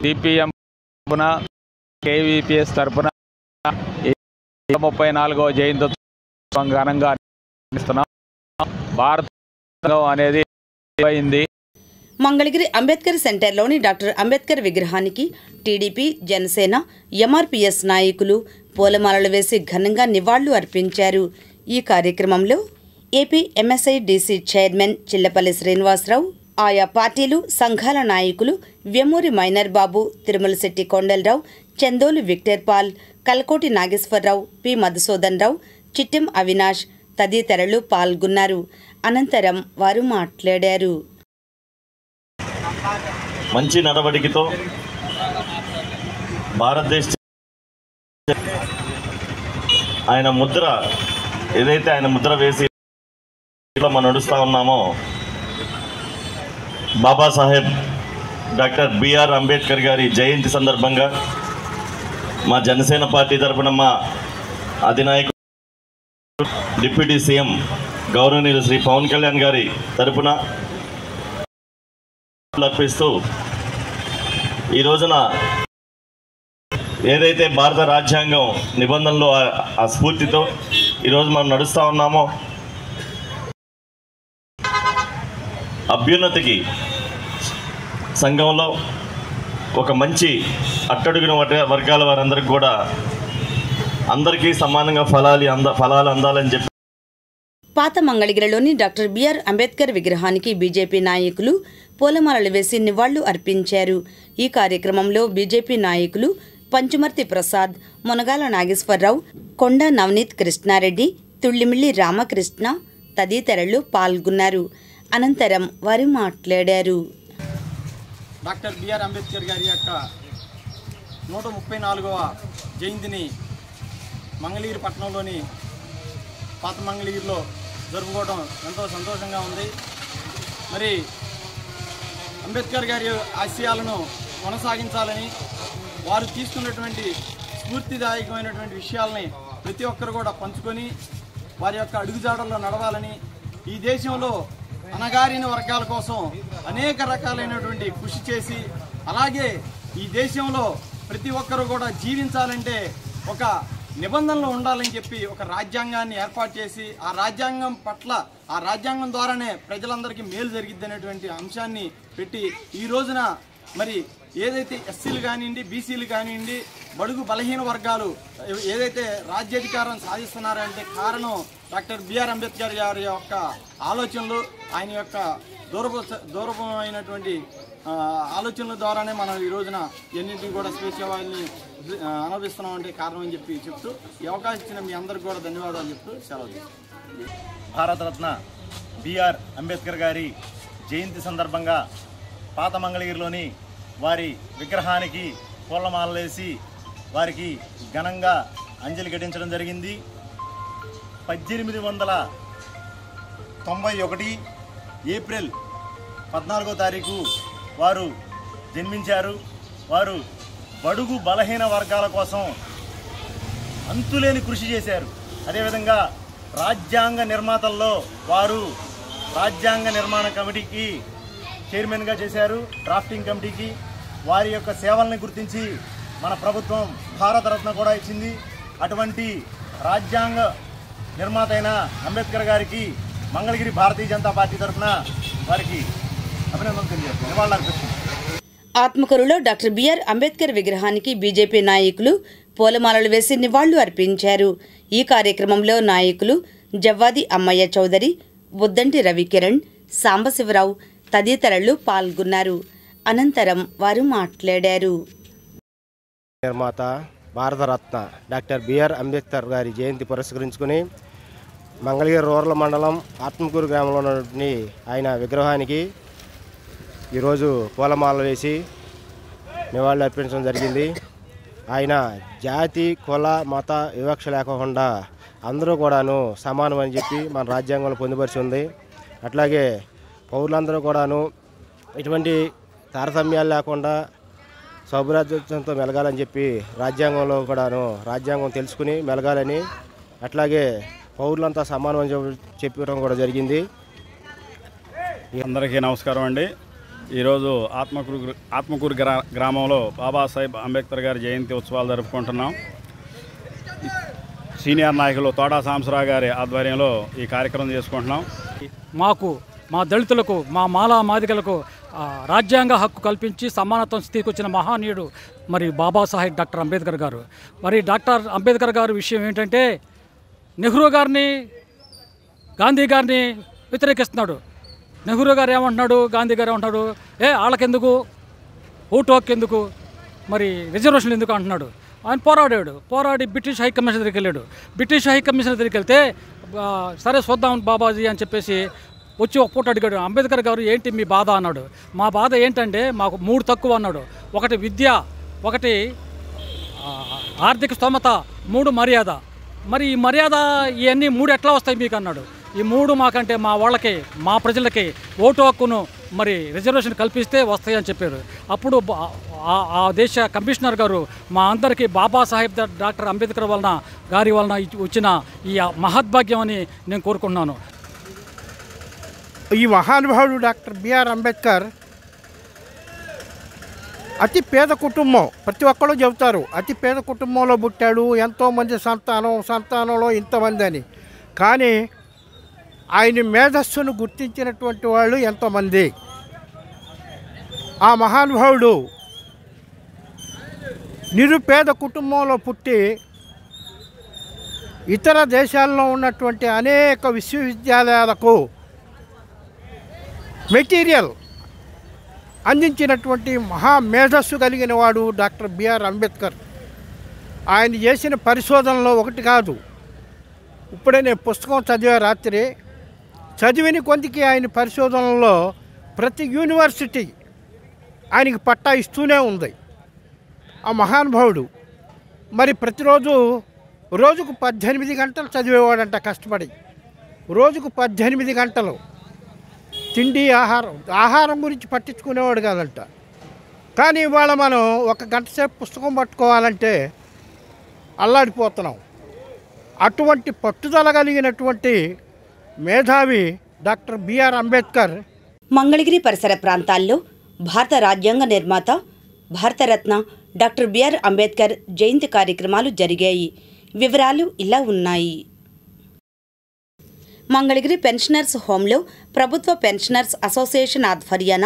సిపిఎం తరపున, కేవీపీఎస్ తరపున 34వ జయంతి ఘనంగా నిర్వహిస్తున్నాం. భారత అనేది అయింది. మంగళగిరి అంబేద్కర్ సెంటర్లోని డాక్టర్ అంబేద్కర్ విగ్రహానికి టీడీపీ, జనసేన, ఎంఆర్పీఎస్ నాయకులు పూలమాలలు వేసి ఘనంగా నివాళులు అర్పించారు. ఈ కార్యక్రమంలో AP MSIDC chairman Chillapalli Srinivasarao, ఆయా పార్టీలు, సంఘాల నాయకులు Vyamuri Minor Babu, Tirumalasetti Kondalarao, Chandolu Victor Paul, Kalkoti Nageswararao, P Madhusudan Rao, Chittem Avinash తదితరులు పాల్గొన్నారు. అనంతరం వారు మాట్లాడారు. మంచి నడవడికతో భారతదేశ ఆయన ముద్ర ఏదైతే ఆయన ముద్ర వేసి మనం నడుస్తూ ఉన్నామో, బాబాసాహెబ్ డాక్టర్ బిఆర్ అంబేద్కర్ గారి జయంతి సందర్భంగా మా జనసేన పార్టీ తరఫున మా అధినాయకుడు డిప్యూటీ సీఎం గౌరవనీయులు శ్రీ పవన్ కళ్యాణ్ గారి తరపున అర్పిస్తూ ఈ రోజున ఏదైతే భారత రాజ్యాంగం నిబంధనలు ఆ స్ఫూర్తితో ఈరోజు మనం నడుస్తూ ఉన్నామో అభ్యున్నతికి సంఘంలో ఒక మంచి అట్టడుగున వర్గాల వారందరికీ కూడా అందరికీ సమానంగా ఫలాలు అందాలని చెప్పి పాత మంగళగిరిలోని డాక్టర్ బిఆర్ అంబేద్కర్ విగ్రహానికి బీజేపీ నాయకులు పూలమాలలు వేసి నివాళులు అర్పించారు. ఈ కార్యక్రమంలో బీజేపీ నాయకులు పంచుమర్తి ప్రసాద్, మునగాల నాగేశ్వరరావు, కొండ నవనీత్ కృష్ణారెడ్డి, తుళ్లిమిల్లి రామకృష్ణ తదితరులు పాల్గొన్నారు. అనంతరం వారు మాట్లాడారు. డాక్టర్ బిఆర్ అంబేద్కర్ గారి యొక్క 134వ జయంతిని మంగళగిరి పట్టణంలోని పాత మంగళగిరిలో జరుపుకోవడం ఎంతో సంతోషంగా ఉంది. మరి అంబేద్కర్ గారి ఆశయాలను కొనసాగించాలని, వారు తీసుకున్నటువంటి స్ఫూర్తిదాయకమైనటువంటి విషయాలని ప్రతి ఒక్కరు కూడా పంచుకొని వారి యొక్క అడుగుజాడల్లో నడవాలని, ఈ దేశంలో అణగారిన వర్గాల కోసం అనేక రకాలైనటువంటి కృషి చేసి, అలాగే ఈ దేశంలో ప్రతి ఒక్కరు కూడా జీవించాలంటే ఒక నిబంధనలు ఉండాలని చెప్పి ఒక రాజ్యాంగాన్ని ఏర్పాటు చేసి, ఆ రాజ్యాంగం పట్ల ఆ రాజ్యాంగం ద్వారానే ప్రజలందరికీ మేలు జరిగిద్ది అనేటువంటి అంశాన్ని పెట్టి ఈ రోజున మరి ఏదైతే ఎస్సీలు కానివ్వండి, బీసీలు కానివ్వండి, బడుగు బలహీన వర్గాలు ఏదైతే రాజ్యాధికారం సాధిస్తున్నారంటే కారణం డాక్టర్ బిఆర్ అంబేద్కర్ గారి యొక్క ఆలోచనలు, ఆయన యొక్క దూరమైనటువంటి ఆలోచనల ద్వారానే మనం ఈ రోజున ఎన్నింటినీ కూడా స్వేచ్ఛవాదిని అనుభవిస్తున్నామంటే కారణం అని చెప్పి చెప్తూ ఈ అవకాశం ఇచ్చిన మీ అందరికీ కూడా ధన్యవాదాలు చెప్తూ సెలవు తీసుకుంటాం. భారతరత్న బిఆర్ అంబేద్కర్ గారి జయంతి సందర్భంగా పాత మంగళగిరిలోని వారి విగ్రహానికి పూలమాలలేసి వారికి ఘనంగా అంజలి ఘటించడం జరిగింది. 1891 ఏప్రిల్ 14వ తారీఖు వారు జన్మించారు. వారు బడుగు బలహీన వర్గాల కోసం అంతులేని కృషి చేశారు. అదేవిధంగా రాజ్యాంగ నిర్మాతల్లో వారు రాజ్యాంగ నిర్మాణ కమిటీకి చైర్మన్గా చేశారు, డ్రాఫ్టింగ్ కమిటీకి. వారి యొక్క సేవల్ని గుర్తించి మన ప్రభుత్వం భారతరత్న కూడా ఇచ్చింది. అటువంటి రాజ్యాంగ నిర్మాత అయిన అంబేద్కర్ గారికి మంగళగిరి భారతీయ జనతా పార్టీ తరఫున వారికి అభినందనలు తెలియజేస్తాను, నివాళులర్పిస్తున్నాను. ఆత్మకూరులో డాక్టర్ బిఆర్ అంబేద్కర్ విగ్రహానికి బీజేపీ నాయకులు పూలమాలలు వేసి నివాళులు అర్పించారు. ఈ కార్యక్రమంలో నాయకులు జవ్వాది అమ్మయ్య చౌదరి, బుద్దంటి రవికిరణ్, సాంబశివరావు తదితరులు పాల్గొన్నారు. అనంతరం వారు మాట్లాడారు. నిర్మాత భారతరత్న డాక్టర్ బిఆర్ అంబేద్కర్ గారి జయంతి పురస్కరించుకుని మంగళగిరి రూరల్ మండలం ఆత్మకూరు గ్రామంలో ఉన్నటువంటి ఆయన విగ్రహానికి ఈరోజు పూలమాల వేసి నివాళులు అర్పించడం జరిగింది. ఆయన జాతి, కుల, మత వివక్ష లేకుండా అందరూ కూడాను సమానం అని చెప్పి మన రాజ్యాంగంలో పొందుపరిచి ఉంది. అట్లాగే పౌరులందరూ కూడాను ఎటువంటి తారతమ్యాలు లేకుండా సౌభ్రాజ్యంతో మెలగాలని చెప్పి రాజ్యాంగంలో కూడాను రాజ్యాంగం తెలుసుకుని మెలగాలని, అట్లాగే పౌరులంతా సమానం అని చెప్పడం కూడా జరిగింది. అందరికీ నమస్కారం అండి. ఈరోజు ఆత్మకూరు గ్రామంలో బాబాసాహెబ్ అంబేద్కర్ గారి జయంతి ఉత్సవాలు జరుపుకుంటున్నాం. సీనియర్ నాయకులు తోటా సాంబశివరావు గారి ఆధ్వర్యంలో ఈ కార్యక్రమం చేసుకుంటున్నాం. మా దళితులకు, మా మాలా మాదిగలకు రాజ్యాంగ హక్కు కల్పించి సమానత్వం తీసుకొచ్చిన మహానీయుడు మరి బాబాసాహెబ్ డాక్టర్ అంబేద్కర్ గారు. మరి డాక్టర్ అంబేద్కర్ గారి విషయం ఏంటంటే నెహ్రూ గారిని, గాంధీ గారిని వ్యతిరేకిస్తున్నాడు. నెహ్రూ గారు ఏమంటున్నాడు, గాంధీ గారు ఏమంటున్నాడు, వాళ్ళకెందుకు ఓటు హక్కు ఎందుకు, మరి రిజర్వేషన్లు ఎందుకు అంటున్నాడు. ఆయన పోరాడి బ్రిటిష్ హై కమిషన్ దగ్గరికి వెళ్ళాడు. బ్రిటిష్ హై కమిషన్ దగ్గరికి వెళ్తే సరే చూద్దాం బాబాజీ అని చెప్పేసి వచ్చి ఒక పూట అడిగాడు. అంబేద్కర్ గారు ఏంటి మీ బాధ అన్నాడు. మా బాధ ఏంటంటే మాకు 3 తక్కువ అన్నాడు. ఒకటి విద్య, ఒకటి ఆర్థిక స్తోమత, 3 మర్యాద. మరి ఈ మర్యాద ఇవన్నీ 3 ఎట్లా వస్తాయి మీకు అన్నాడు. ఈ 3 మాకంటే మా వాళ్ళకి, మా ప్రజలకి ఓటు హక్కును మరి రిజర్వేషన్ కల్పిస్తే వస్తాయని చెప్పారు. అప్పుడు ఆ దేశ కమిషనర్ గారు మా అందరికీ బాబాసాహెబ్ డాక్టర్ అంబేద్కర్ గారి వలన వచ్చిన ఈ మహద్భాగ్యం అని నేను కోరుకుంటున్నాను. ఈ మహానుభావుడు డాక్టర్ బిఆర్ అంబేద్కర్ అతి పేద కుటుంబం, ప్రతి ఒక్కరు చెబుతారు అతి పేద కుటుంబంలో పుట్టాడు, ఎంతోమంది సంతానంలో ఇంతమంది అని. కానీ ఆయన మేధస్సును గుర్తించినటువంటి వాళ్ళు ఎంతోమంది. ఆ మహానుభావుడు నిరుపేద కుటుంబంలో పుట్టి ఇతర దేశాల్లో ఉన్నటువంటి అనేక విశ్వవిద్యాలయాలకు మెటీరియల్ అందించినటువంటి మహామేధస్సు కలిగిన వాడు డాక్టర్ బిఆర్ అంబేద్కర్. ఆయన చేసిన పరిశోధనలో ఒకటి కాదు, ఇప్పుడే నేను పుస్తకం చదివా రాత్రి, చదివిన కొందికి ఆయన పరిశోధనలో ప్రతి యూనివర్సిటీ ఆయనకి పట్టా ఇస్తూనే ఉంది. ఆ మహానుభావుడు మరి ప్రతిరోజు రోజుకు 18 గంటలు చదివేవాడంట కష్టపడి, రోజుకు 18 గంటలు. తిండి ఆహారం గురించి పట్టించుకునేవాడు కాదంట. కానీ ఇవాళ మనం 1 గంట సేపు పుస్తకం పట్టుకోవాలంటే అల్లాడిపోతున్నాం. అటువంటి పట్టుదల కలిగినటువంటి మేధావి డాక్టర్ బిఆర్ అంబేద్కర్. మంగళగిరి పరిసర ప్రాంతాల్లో భారత రాజ్యాంగ నిర్మాత భారతరత్న డాక్టర్ బిఆర్ అంబేద్కర్ జయంతి కార్యక్రమాలు జరిగాయి. వివరాలు ఇలా ఉన్నాయి. మంగళగిరి పెన్షనర్స్ హోంలో ప్రభుత్వ పెన్షనర్స్ అసోసియేషన్ ఆధ్వర్యాన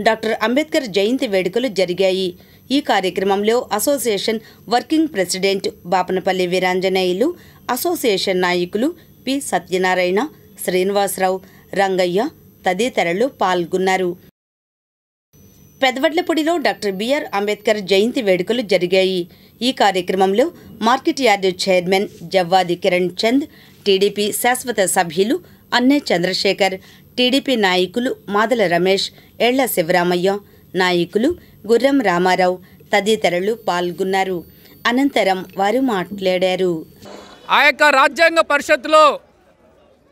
డాక్టర్ అంబేద్కర్ జయంతి వేడుకలు జరిగాయి. ఈ కార్యక్రమంలో association working president Bapanapalli Veeranjaneyulu, association నాయకులు పి సత్యనారాయణ, శ్రీనివాసరావు, రంగయ్య తదితరులు పాల్గొన్నారు. పెదవడ్లపూడిలో డాక్టర్ బిఆర్ అంబేద్కర్ జయంతి వేడుకలు జరిగాయి. ఈ కార్యక్రమంలో market yard chairman Javvadi Kiran Chand, TDP శాశ్వత సభ్యులు అన్నే చంద్రశేఖర్, టీడీపీ నాయకులు మాదల రమేష్, ఏళ్ల శివరామయ్య, నాయకులు గుర్రం రామారావు తదితరులు పాల్గొన్నారు. అనంతరం వారు మాట్లాడారు. ఆ యొక్క రాజ్యాంగ పరిషత్తులో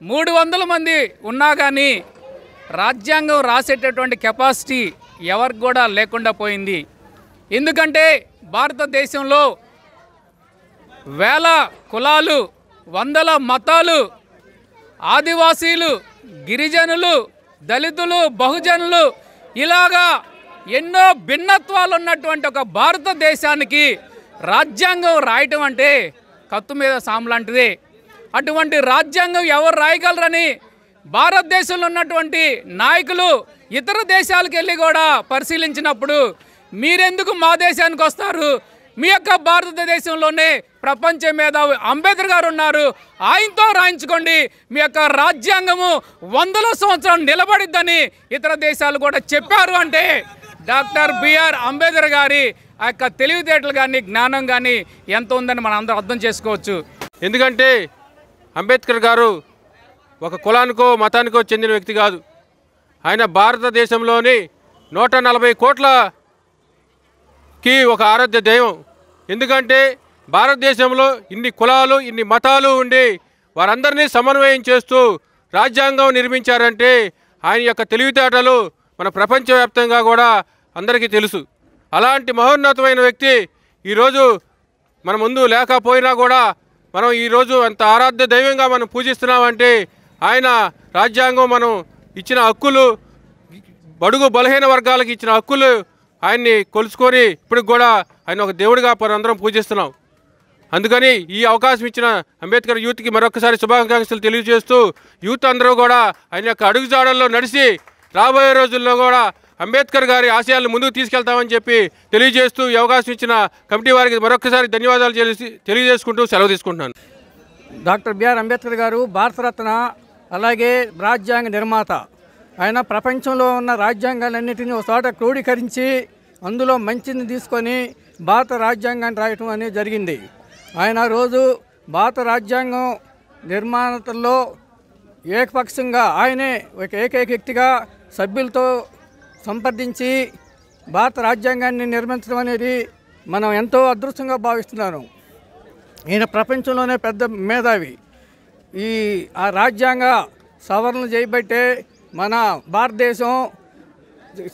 300 మంది ఉన్నా కానీ రాజ్యాంగం రాసేటటువంటి కెపాసిటీ ఎవరికి కూడా లేకుండా పోయింది. ఎందుకంటే భారతదేశంలో వేల కులాలు, వందల మతాలు, ఆదివాసీలు, గిరిజనులు, దళితులు, బహుజనులు ఇలాగా ఎన్నో భిన్నత్వాలు ఉన్నటువంటి ఒక భారతదేశానికి రాజ్యాంగం రాయటం అంటే కత్తు మీద సాము లాంటిదే. అటువంటి రాజ్యాంగం ఎవరు రాయగలరని భారతదేశంలో ఉన్నటువంటి నాయకులు ఇతర దేశాలకు వెళ్ళి కూడా పరిశీలించినప్పుడు మీరెందుకు మా దేశానికి వస్తారు, మీ యొక్క భారతదేశంలోనే ప్రపంచ మేధావి అంబేద్కర్ గారు ఉన్నారు, ఆయనతో రాయించుకోండి, మీ యొక్క రాజ్యాంగము 100 సంవత్సరాలు నిలబడిద్దని ఇతర దేశాలు కూడా చెప్పారు. అంటే డాక్టర్ బిఆర్ అంబేద్కర్ గారి ఆ యొక్క తెలివితేటలు కానీ జ్ఞానం కానీ ఎంత ఉందని మనం అందరూ అర్థం చేసుకోవచ్చు. ఎందుకంటే అంబేద్కర్ గారు ఒక కులానికో మతానికో చెందిన వ్యక్తి కాదు. ఆయన భారతదేశంలోని 140 కోట్లకి ఒక ఆరాధ్య దైవం. ఎందుకంటే భారతదేశంలో ఇన్ని కులాలు, ఇన్ని మతాలు ఉండి వారందరినీ సమన్వయం చేస్తూ రాజ్యాంగం నిర్మించారంటే ఆయన యొక్క తెలివితేటలు మన ప్రపంచవ్యాప్తంగా కూడా అందరికీ తెలుసు. అలాంటి మహోన్నతమైన వ్యక్తి ఈరోజు మన ముందు లేకపోయినా కూడా మనం ఈరోజు అంత ఆరాధ్య దైవంగా మనం పూజిస్తున్నామంటే ఆయన రాజ్యాంగం మనం ఇచ్చిన హక్కులు, బడుగు బలహీన వర్గాలకు ఇచ్చిన హక్కులు ఆయన్ని కొలుసుకొని ఇప్పటికి కూడా ఆయన ఒక దేవుడిగా మనందరం పూజిస్తున్నాం. అందుకని ఈ అవకాశం ఇచ్చిన అంబేద్కర్ యూత్కి మరొకసారి శుభాకాంక్షలు తెలియజేస్తూ యూత్ అందరూ కూడా ఆయన యొక్క అడుగుజాడల్లో నడిచి రాబోయే రోజుల్లో కూడా అంబేద్కర్ గారి ఆశయాలను ముందుకు తీసుకెళ్తామని చెప్పి తెలియజేస్తూ ఈ అవకాశం ఇచ్చిన కమిటీ వారికి మరొకసారి ధన్యవాదాలు తెలియజేసుకుంటూ సెలవు తీసుకుంటున్నాను. డాక్టర్ బిఆర్ అంబేద్కర్ గారు భారతరత్న, అలాగే రాజ్యాంగ నిర్మాత. ఆయన ప్రపంచంలో ఉన్న రాజ్యాంగాలన్నింటినీ ఒక చోట క్రోడీకరించి అందులో మంచిని తీసుకొని భారత రాజ్యాంగాన్ని రాయటం అనేది జరిగింది. ఆయన రోజు భారత రాజ్యాంగం నిర్మాణంలో ఏకపక్షంగా ఆయనే ఒక ఏకైక వ్యక్తిగా సభ్యులతో సంప్రదించి భారత రాజ్యాంగాన్ని నిర్మించడం అనేది మనం ఎంతో అదృష్టంగా భావిస్తున్నాను. ఈయన ప్రపంచంలోనే పెద్ద మేధావి. ఆ రాజ్యాంగ సవరణ చేయబట్టే మన భారతదేశం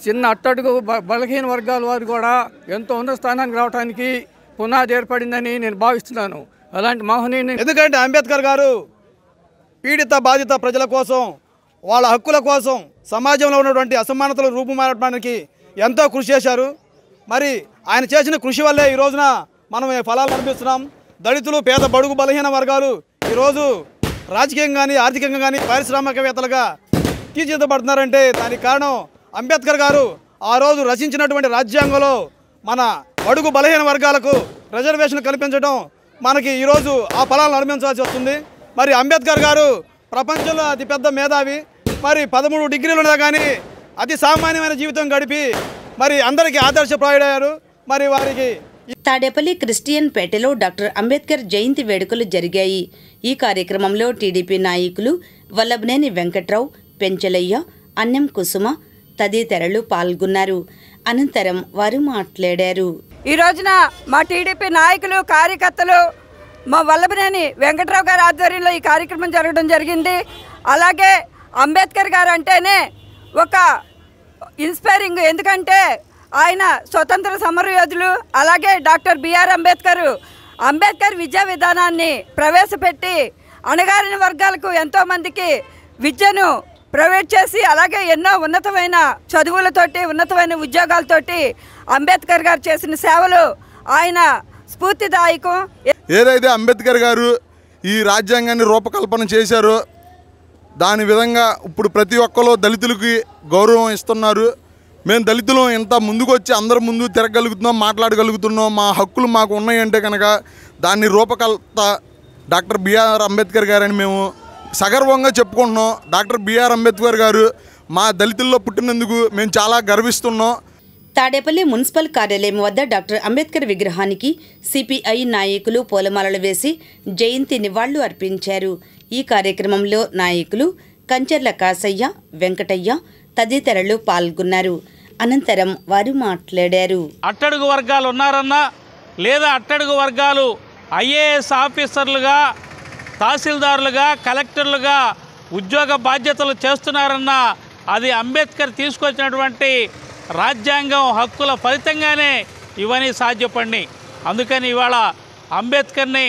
చిన్న అట్టడుగు బలహీన వర్గాల వారు కూడా ఎంతో ఉన్నత స్థానానికి రావడానికి పునాది ఏర్పడిందని నేను భావిస్తున్నాను. అలాంటి మహనీయుని ఎందుకంటే అంబేద్కర్ గారు పీడిత బాధిత ప్రజల కోసం, వాళ్ళ హక్కుల కోసం, సమాజంలో ఉన్నటువంటి అసమానతలు రూపుమారడానికి ఎంతో కృషి చేశారు. మరి ఆయన చేసిన కృషి వల్లే ఈ రోజున మనం ఈ ఫలాలు అనిపిస్తున్నాం. దళితులు, పేద, బడుగు, బలహీన వర్గాలు ఈరోజు రాజకీయంగా కానీ ఆర్థికంగా కానీ పారిశ్రామికవేత్తలుగా తీర్చిదిద్దబడుతున్నారంటే దానికి కారణం అంబేద్కర్ గారు ఆ రోజు రచించినటువంటి రాజ్యాంగంలో మన బడుగు బలహీన వర్గాలకు రిజర్వేషన్ కల్పించడం మనకి ఈరోజు ఆ ఫలాలను అనుభవించాల్సి వస్తుంది. మరి అంబేద్కర్ గారు ప్రపంచంలో అతిపెద్ద మేధావి. మరి 13 డిగ్రీలు ఉన్నా కానీ అతి సామాన్యమైన జీవితం గడిపి మరి అందరికీ ఆదర్శప్రాయుడయ్యారు. మరి వారికి తాడేపల్లి క్రిస్టియన్ పేటలో డాక్టర్ అంబేద్కర్ జయంతి వేడుకలు జరిగాయి. ఈ కార్యక్రమంలో టీడీపీ నాయకులు వల్లభనేని వెంకట్రావు, పెంచలయ్య, అన్నం కుసుమ తదితరులు పాల్గొన్నారు. అనంతరం వారు మాట్లాడారు. ఈ రోజున మా టీడీపీ నాయకులు, కార్యకర్తలు, మా వల్లభనేని వెంకట్రావు గారి ఆధ్వర్యంలో ఈ కార్యక్రమం జరగడం జరిగింది. అలాగే అంబేద్కర్ గారు అంటేనే ఒక ఇన్స్పైరింగ్. ఎందుకంటే ఆయన స్వతంత్ర సమరయోధులు. అలాగే డాక్టర్ బిఆర్ అంబేద్కర్ విద్యా విధానాన్ని ప్రవేశపెట్టి అణగారిన వర్గాలకు ఎంతోమందికి విద్యను ప్రొవైడ్ చేసి అలాగే ఎన్నో ఉన్నతమైన చదువులతోటి ఉన్నతమైన ఉద్యోగాలతోటి అంబేద్కర్ గారు చేసిన సేవలు ఆయన స్ఫూర్తిదాయకం. ఏదైతే అంబేద్కర్ గారు ఈ రాజ్యాంగాన్ని రూపకల్పన చేశారో దాని విధంగా ఇప్పుడు ప్రతి ఒక్కరు దళితులకి గౌరవం ఇస్తున్నారు. మేము దళితులు ఇంత ముందుకు వచ్చి అందరి ముందు తిరగలుగుతున్నాం, మాట్లాడగలుగుతున్నాం, మా హక్కులు మాకు ఉన్నాయంటే కనుక దాన్ని రూపకల్ప డాక్టర్ బిఆర్ అంబేద్కర్ గారని మేము సగర్వంగా చెప్పుకుంటున్నాం. డాక్టర్ బిఆర్ అంబేద్కర్ గారు మా దళితుల్లో పుట్టినందుకు మేము చాలా గర్విస్తున్నాం. తాడేపల్లి మున్సిపల్ కార్యాలయం వద్ద డాక్టర్ అంబేద్కర్ విగ్రహానికి సిపిఐ నాయకులు పూలమాలలు వేసి జయంతి నివాళులు అర్పించారు. ఈ కార్యక్రమంలో నాయకులు కంచర్ల కాసయ్య, వెంకటయ్య తదితరులు పాల్గొన్నారు. అనంతరం వారు మాట్లాడారు. అట్టడుగు వర్గాలు ఉన్నారన్నా లేదా అట్టడుగు వర్గాలు ఐఏఎస్ ఆఫీసర్లుగా, తహసీల్దారులుగా, కలెక్టర్లుగా ఉద్యోగ బాధ్యతలు చేస్తున్నారన్నా అది అంబేద్కర్ తీసుకొచ్చినటువంటి రాజ్యాంగం హక్కుల ఫలితంగానే ఇవన్నీ సాధ్యపడి. అందుకని ఇవాళ అంబేద్కర్ని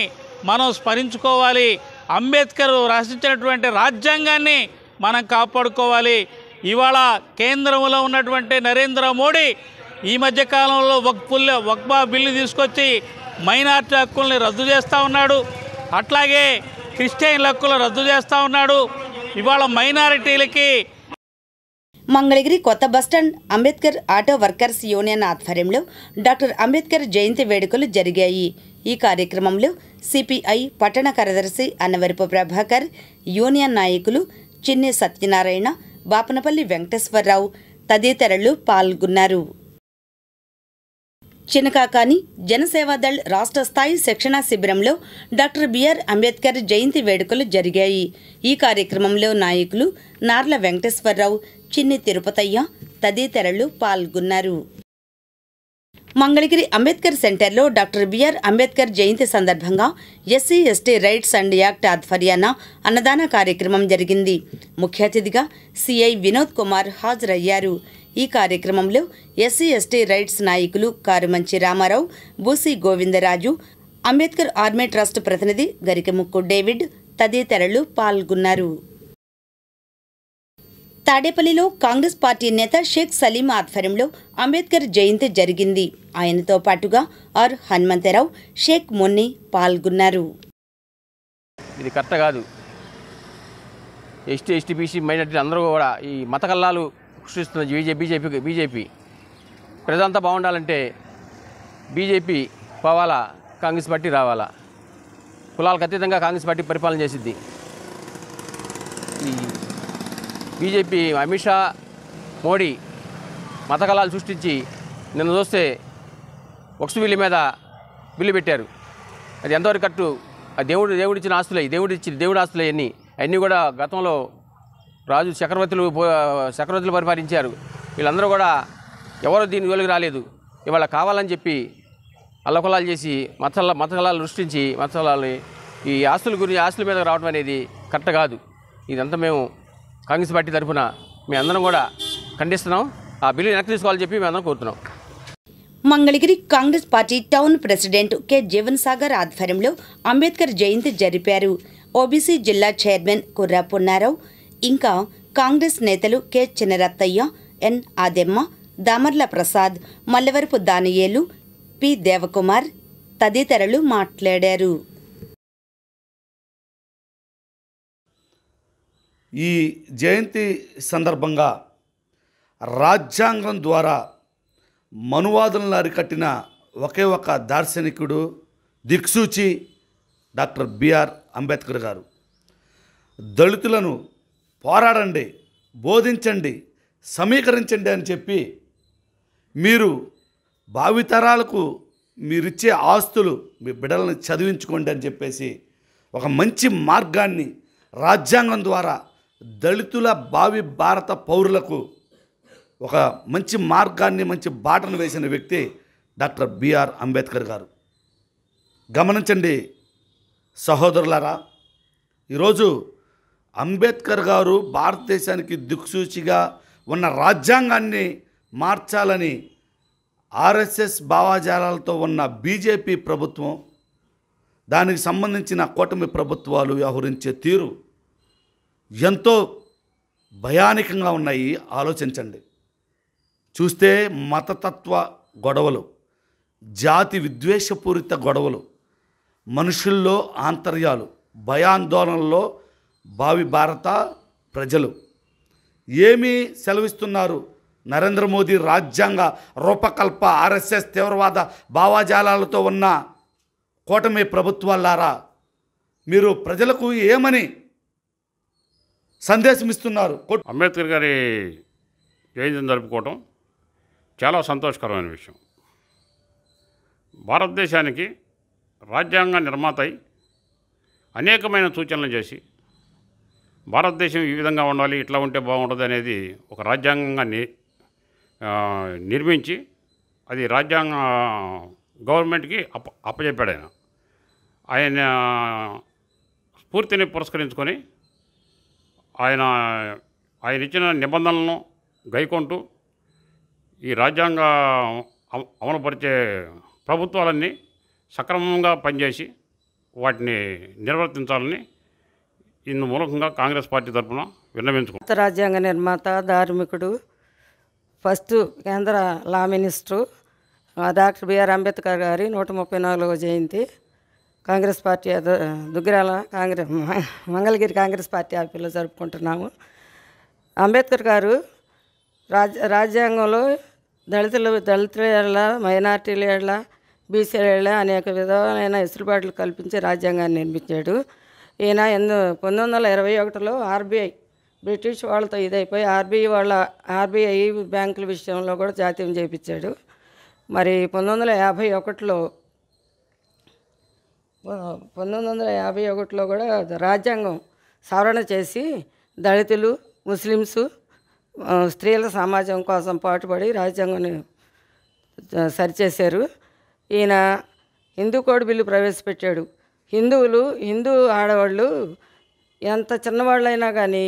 మనం స్మరించుకోవాలి. అంబేద్కర్ రచించినటువంటి రాజ్యాంగాన్ని మనం కాపాడుకోవాలి. ఇవాళ కేంద్రంలో ఉన్నటువంటి నరేంద్ర మోడీ ఈ మధ్యకాలంలో వక్ఫా బిల్లు తీసుకొచ్చి మైనార్టీ హక్కుల్ని రద్దు చేస్తూ ఉన్నాడు. అట్లాగే క్రిస్టియన్ హక్కులు రద్దు చేస్తూ ఉన్నాడు. ఇవాళ మైనారిటీలకి మంగళగిరి కొత్త bus stand Ambedkar auto workers union ఆధ్వర్యంలో డాక్టర్ అంబేద్కర్ జయంతి వేడుకలు జరిగాయి. ఈ కార్యక్రమంలో సిపిఐ పట్టణ కార్యదర్శి అన్నవరపు ప్రభాకర్, యూనియన్ నాయకులు చిన్ని సత్యనారాయణ, బాపనపల్లి వెంకటేశ్వరరావు తదితరులు పాల్గొన్నారు. చినకాకాని జనసేవాదళ్ రాష్ట్ర స్థాయి శిక్షణా శిబిరంలో డాక్టర్ బిఆర్ అంబేద్కర్ జయంతి వేడుకలు జరిగాయి. ఈ కార్యక్రమంలో నాయకులు నార్ల వెంకటేశ్వరరావు, చిన్ని తిరుపతయ్య తదితరులు పాల్గొన్నారు. మంగళగిరి అంబేద్కర్ సెంటర్లో డాక్టర్ బిఆర్ అంబేద్కర్ జయంతి సందర్భంగా SC ST rights and act ఆధ్వర్యాన అన్నదాన కార్యక్రమం జరిగింది. ముఖ్య అతిథిగా సిఐ వినోద్ కుమార్ హాజరయ్యారు. ఈ కార్యక్రమంలో ఎస్సీ ఎస్టీ రైట్స్ నాయకులు కారుమంచి రామారావు, బూసి గోవిందరాజు, అంబేద్కర్ ఆర్మీ ట్రస్ట్ ప్రతినిధి గరికెముక్కు డేవిడ్ తదితరులు పాల్గొన్నారు. తాడేపల్లిలో కాంగ్రెస్ పార్టీ నేత షేక్ సలీం ఆధ్వర్యంలో అంబేద్కర్ జయంతి జరిగింది. ఆయనతో పాటుగా ఆర్ హనుమంతరావు, షేక్ మొన్ని పాల్గొన్నారు. ఇది కరెక్ట్ కాదు. ఎస్టీ బీసీ మైనారిటీ అందరూ కూడా ఈ మత కల్లాలు సృష్టిస్తున్న బీజేపీ ప్రజలంతా బాగుండాలంటే బీజేపీ పోవాలా, కాంగ్రెస్ పార్టీ రావాలా. కులాలకు అతీతంగా కాంగ్రెస్ పార్టీ పరిపాలన చేసిద్ది. ఈ బీజేపీ అమిత్ షా, మోడీ మత కళాలు సృష్టించి నిన్న చూస్తే వక్స్ బిల్లు మీద బిల్లు పెట్టారు. అది ఎంతవరకు కట్టు? ఆ దేవుడిచ్చిన ఆస్తులే, దేవుడి ఆస్తులే అన్నీ కూడా గతంలో రాజు చక్రవర్తులు పరిపాలించారు. వీళ్ళందరూ కూడా ఎవరు దీని జోలికి రాలేదు. ఇవాళ కావాలని చెప్పి అల్లకొల్లాలు చేసి మత కళాలు సృష్టించి ఈ ఆస్తుల మీద రావడం అనేది కరెక్ట్ కాదు. ఇదంతా మేము కాంగ్రెస్ పార్టీ తరఫున మేము అందరం కూడా ఖండిస్తున్నాం. ఆ బిల్లు వెనక్కి తీసుకోవాలని చెప్పి మేము అందరం కోరుతున్నాం. Mangalagiri Congress party town president K Jeevan Sagar ఆధ్వర్యంలో అంబేద్కర్ జయంతి జరిపారు. ఓబీసీ జిల్లా చైర్మన్ కుర్రా పున్నారావు, ఇంకా కాంగ్రెస్ నేతలు కె చినరత్తయ్య, ఎన్ ఆదెమ్మ, దామర్ల ప్రసాద్, మల్లవరపు దానియేలు, పి దేవకుమార్ తదితరులు మాట్లాడారు. ఈ జయంతి సందర్భంగా రాజ్యాంగం ద్వారా మనువాదులను అరికట్టిన ఒకే ఒక దార్శనికుడు, దిక్సూచి డాక్టర్ బిఆర్ అంబేద్కర్ గారు. దళితులను పోరాడండి, బోధించండి, సమీకరించండి అని చెప్పి మీరు భావితరాలకు మీరిచ్చే ఆస్తులు మీ బిడ్డలను చదివించుకోండి అని చెప్పేసి ఒక మంచి మార్గాన్ని రాజ్యాంగం ద్వారా దళితుల భావి భారత పౌరులకు ఒక మంచి మార్గాన్ని, మంచి బాటను వేసిన వ్యక్తి డాక్టర్ బిఆర్ అంబేద్కర్ గారు. గమనించండి సహోదరులారా, ఈరోజు అంబేద్కర్ గారు భారతదేశానికి దిక్సూచిగా ఉన్న రాజ్యాంగాన్ని మార్చాలని ఆర్ఎస్ఎస్ భావజాలాలతో ఉన్న బీజేపీ ప్రభుత్వం, దానికి సంబంధించిన కూటమి ప్రభుత్వాలు వ్యవహరించే తీరు ఎంతో భయానకంగా ఉన్నాయి. ఆలోచించండి. చూస్తే మతతత్వ గొడవలు, జాతి విద్వేషపూరిత గొడవలు, మనుషుల్లో ఆంతర్యాలు, భయాందోళనల్లో భావి భారత ప్రజలు ఏమీ సెలవిస్తున్నారు? నరేంద్ర మోదీ రాజ్యాంగ రూపకల్ప ఆర్ఎస్ఎస్ తీవ్రవాద భావజాలాలతో ఉన్న కూటమి ప్రభుత్వాలారా, మీరు ప్రజలకు ఏమని సందేశం ఇస్తున్నారు? అంబేద్కర్ గారి జయంతిని జరుపుకోవటం చాలా సంతోషకరమైన విషయం. భారతదేశానికి రాజ్యాంగ నిర్మాత అయి అనేకమైన సూచనలు చేసి భారతదేశం ఈ విధంగా ఉండాలి, ఇట్లా ఉంటే బాగుంటుంది అనేది ఒక రాజ్యాంగంగా నిర్మించి అది రాజ్యాంగ గవర్నమెంట్కి అప్పచెప్పాడు. ఆయన స్ఫూర్తిని పురస్కరించుకొని ఆయన ఇచ్చిన నిబంధనలను గైకొంటూ ఈ రాజ్యాంగ అమలుపరిచే ప్రభుత్వాలన్నీ సక్రమంగా పనిచేసి వాటిని నిర్వర్తించాలని ఇందు మూలకంగా కాంగ్రెస్ పార్టీ తరఫున విన్నవించుకుంటాం. రాజ్యాంగ నిర్మాత, ధార్మికుడు, ఫస్ట్ కేంద్ర లా మినిస్టరు డాక్టర్ బిఆర్ అంబేద్కర్ గారి 134వ జయంతి కాంగ్రెస్ పార్టీ దుగ్గిరాల మంగళగిరి కాంగ్రెస్ పార్టీ ఆఫీసులో జరుపుకుంటున్నాము. అంబేద్కర్ గారు రాజ్యాంగంలో దళితుల ఏళ్ళ, మైనార్టీల ఏళ్ళ, బీసీల ఏళ్ళ అనేక విధమైన వెసులుబాట్లు కల్పించి రాజ్యాంగాన్ని నిర్మించాడు. ఈయన 1921లో ఆర్బీఐ బ్రిటిష్ వాళ్ళతో ఇదైపోయి ఆర్బీఐ బ్యాంకుల విషయంలో కూడా జాతీయం చేయించాడు. మరి 1951లో కూడా రాజ్యాంగం సవరణ చేసి దళితులు, ముస్లిమ్స్, స్త్రీల సమాజం కోసం పాటుపడి రాజ్యాంగాన్ని సరిచేశారు. ఈయన హిందూ కోడ్ బిల్లు ప్రవేశపెట్టాడు. హిందూ ఆడవాళ్ళు ఎంత చిన్నవాళ్ళైనా కానీ